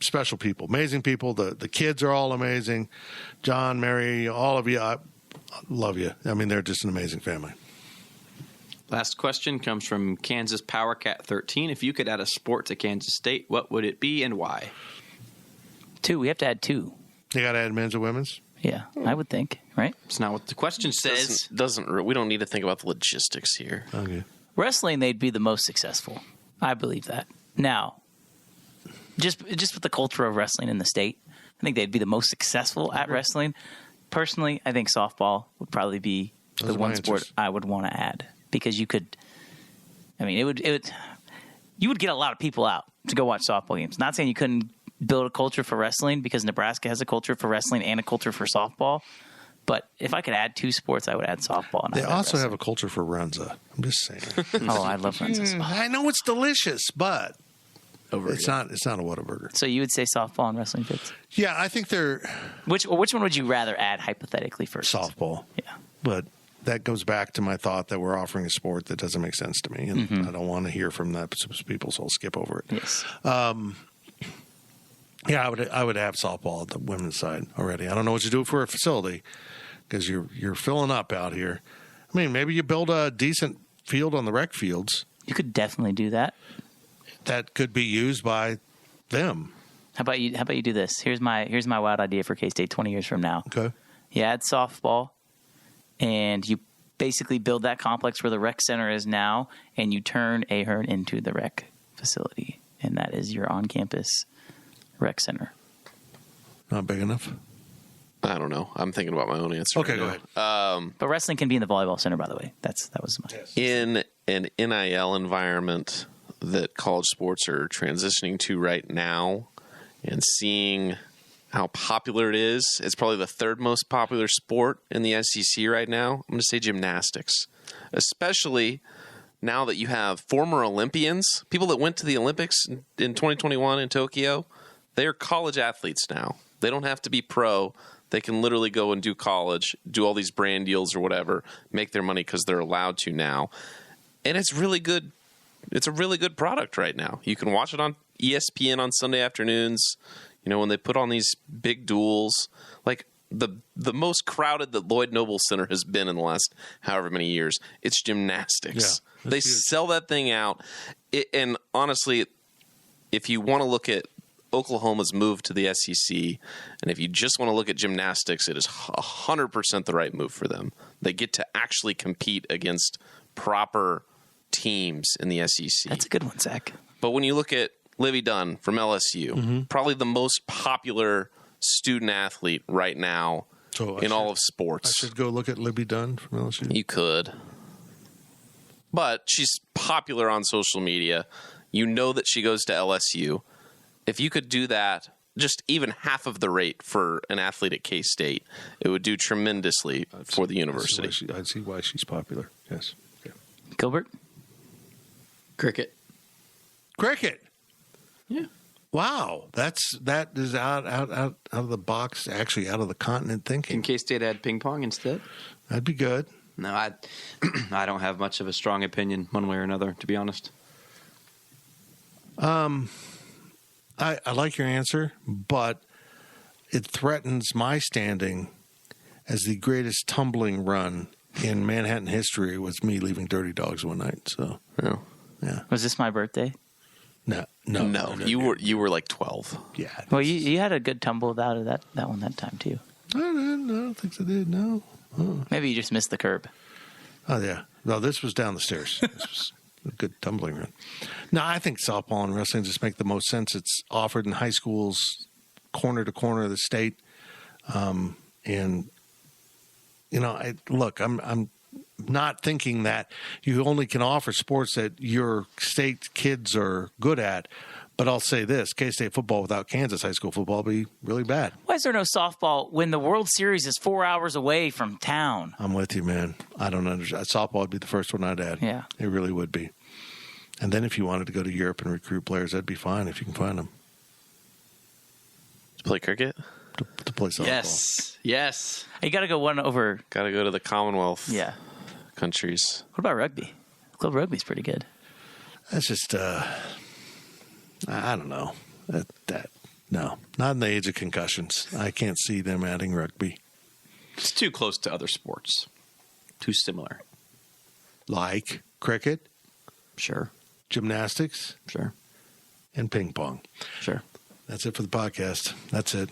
Special people, amazing people. The kids are all amazing. John, Mary, all of you, I love you. I mean, they're just an amazing family. Last question comes from Kansas Power Cat 13. If you could add a sport to Kansas State, what would it be and why? 2. We have to add 2. You got to add men's and women's? Yeah, I would think, right? It's not what the question says. We don't need to think about the logistics here. Okay. Wrestling, they'd be the most successful. I believe that. Now, just with the culture of wrestling in the state, I think they'd be the most successful at wrestling. Personally, I think softball would probably be the one sport I would want to add, because you could. I mean, you would get a lot of people out to go watch softball games. Not saying you couldn't build a culture for wrestling, because Nebraska has a culture for wrestling and a culture for softball. But if I could add 2 sports, I would add softball. And they also have a culture for Runza. I'm just saying. Oh, I love Runza. I know it's delicious, but it's not a Whataburger. So you would say softball and wrestling, Fitz? Yeah, I think they're... Which one would you rather add hypothetically first? Softball. Yeah. But that goes back to my thought that we're offering a sport that doesn't make sense to me, and I don't want to hear from that people, so I'll skip over it. Yes. Yeah, I would have softball at the women's side already. I don't know what you do for a facility, because you're filling up out here. I mean, maybe you build a decent field on the rec fields. You could definitely do that. That could be used by them. How about you do this? Here's my wild idea for K-State 20 years from now. Okay. You add softball, and you basically build that complex where the rec center is now, and you turn Ahern into the rec facility, and that is your on-campus rec center. Not big enough? I don't know. I'm thinking about my own answer. Okay, go ahead. But wrestling can be in the volleyball center, by the way. That was my... In an NIL environment that college sports are transitioning to right now, and seeing how popular it is, it's probably the 3rd most popular sport in the SEC right now. I'm going to say gymnastics, especially now that you have former Olympians, people that went to the Olympics in 2021 in Tokyo. They are college athletes now. They don't have to be pro. They can literally go and do college, do all these brand deals or whatever, make their money because they're allowed to now. And it's really good. It's a really good product right now. You can watch it on ESPN on Sunday afternoons. You know, when they put on these big duels, like the most crowded that Lloyd Noble Center has been in the last however many years, it's gymnastics. Yeah, they sell that thing out. And honestly, if you want to look at Oklahoma's move to the SEC, and if you just want to look at gymnastics, it is 100% the right move for them. They get to actually compete against proper teams in the SEC. That's a good one, Zach. But when you look at Livy Dunn from LSU, probably the most popular student athlete right now in all of sports. I should go look at Libby Dunn from LSU. You could. But she's popular on social media. You know that she goes to LSU. If you could do that, just even half of the rate for an athlete at K-State, it would do tremendously for the university. I'd see why she's popular. Yes. Okay. Gilbert? Cricket. Yeah. Wow, that is out of the box, actually out of the continent thinking. In K-State had ping pong instead? That'd be good. No, I don't have much of a strong opinion one way or another, to be honest. I like your answer, but it threatens my standing as the greatest tumbling run in Manhattan history was me leaving Dirty Dogs one night. So, yeah. Was this my birthday? No. You were like 12. Yeah. Well, you had a good tumble out of that one that time, too. I don't think I did, no. Oh. Maybe you just missed the curb. Oh, yeah. No, this was down the stairs. This was a good tumbling run. No, I think softball and wrestling just make the most sense. It's offered in high schools, corner to corner of the state. And, you know, I'm not thinking that you only can offer sports that your state kids are good at. But I'll say this, K-State football without Kansas high school football would be really bad. Why is there no softball when the World Series is 4 hours away from town? I'm with you, man. I don't understand. Softball would be the first one I'd add. Yeah. It really would be. And then if you wanted to go to Europe and recruit players, that'd be fine if you can find them. To play cricket? To play softball. Yes. You got to go one over. Got to go to the Commonwealth countries. What about rugby? Club rugby's pretty good. That's just, I don't know. No, not in the age of concussions. I can't see them adding rugby. It's too close to other sports. Too similar. Like cricket, Sure. gymnastics, Sure. and ping pong. Sure. That's it for the podcast. That's it.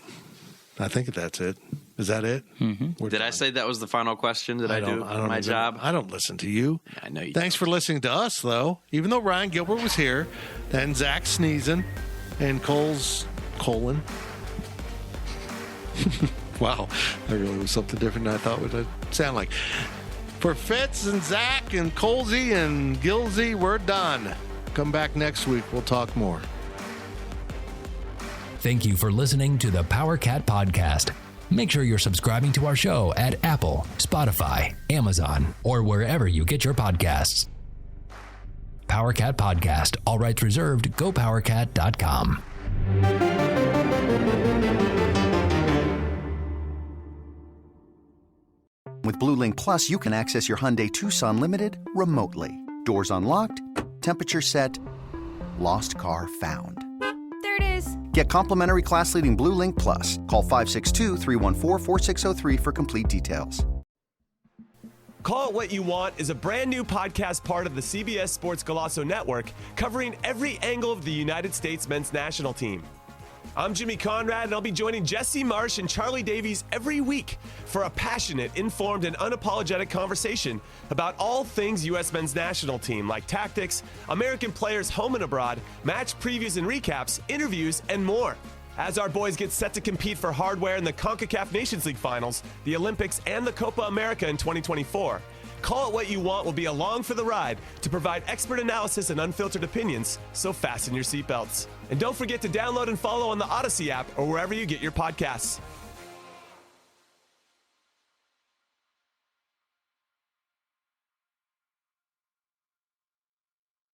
I think that's it. Is that it? Mm-hmm. Did I say that was the final question? Did I do my job? I don't listen to you. I know you Thanks for listening to us, though. Even though Ryan Gilbert was here, then Zach sneezing, and Cole's colon. Wow, that really was something different than I thought it would sound like. For Fitz and Zach and Colesy and Gilsey, we're done. Come back next week. We'll talk more. Thank you for listening to the Power Cat Podcast. Make sure you're subscribing to our show at Apple, Spotify, Amazon, or wherever you get your podcasts. Power Cat Podcast. All rights reserved. GoPowerCat.com. With Blue Link Plus, you can access your Hyundai Tucson Limited remotely. Doors unlocked, temperature set, lost car found. There it is. Get complimentary class-leading Blue Link Plus. Call 562-314-4603 for complete details. Call It What You Want is a brand new podcast part of the CBS Sports Golazo Network covering every angle of the United States men's national team. I'm Jimmy Conrad, and I'll be joining Jesse Marsh and Charlie Davies every week for a passionate, informed, and unapologetic conversation about all things U.S. men's national team, like tactics, American players home and abroad, match previews and recaps, interviews, and more. As our boys get set to compete for hardware in the CONCACAF Nations League Finals, the Olympics, and the Copa America in 2024, Call It What You Want will be along for the ride to provide expert analysis and unfiltered opinions, so fasten your seatbelts. And don't forget to download and follow on the Odyssey app or wherever you get your podcasts.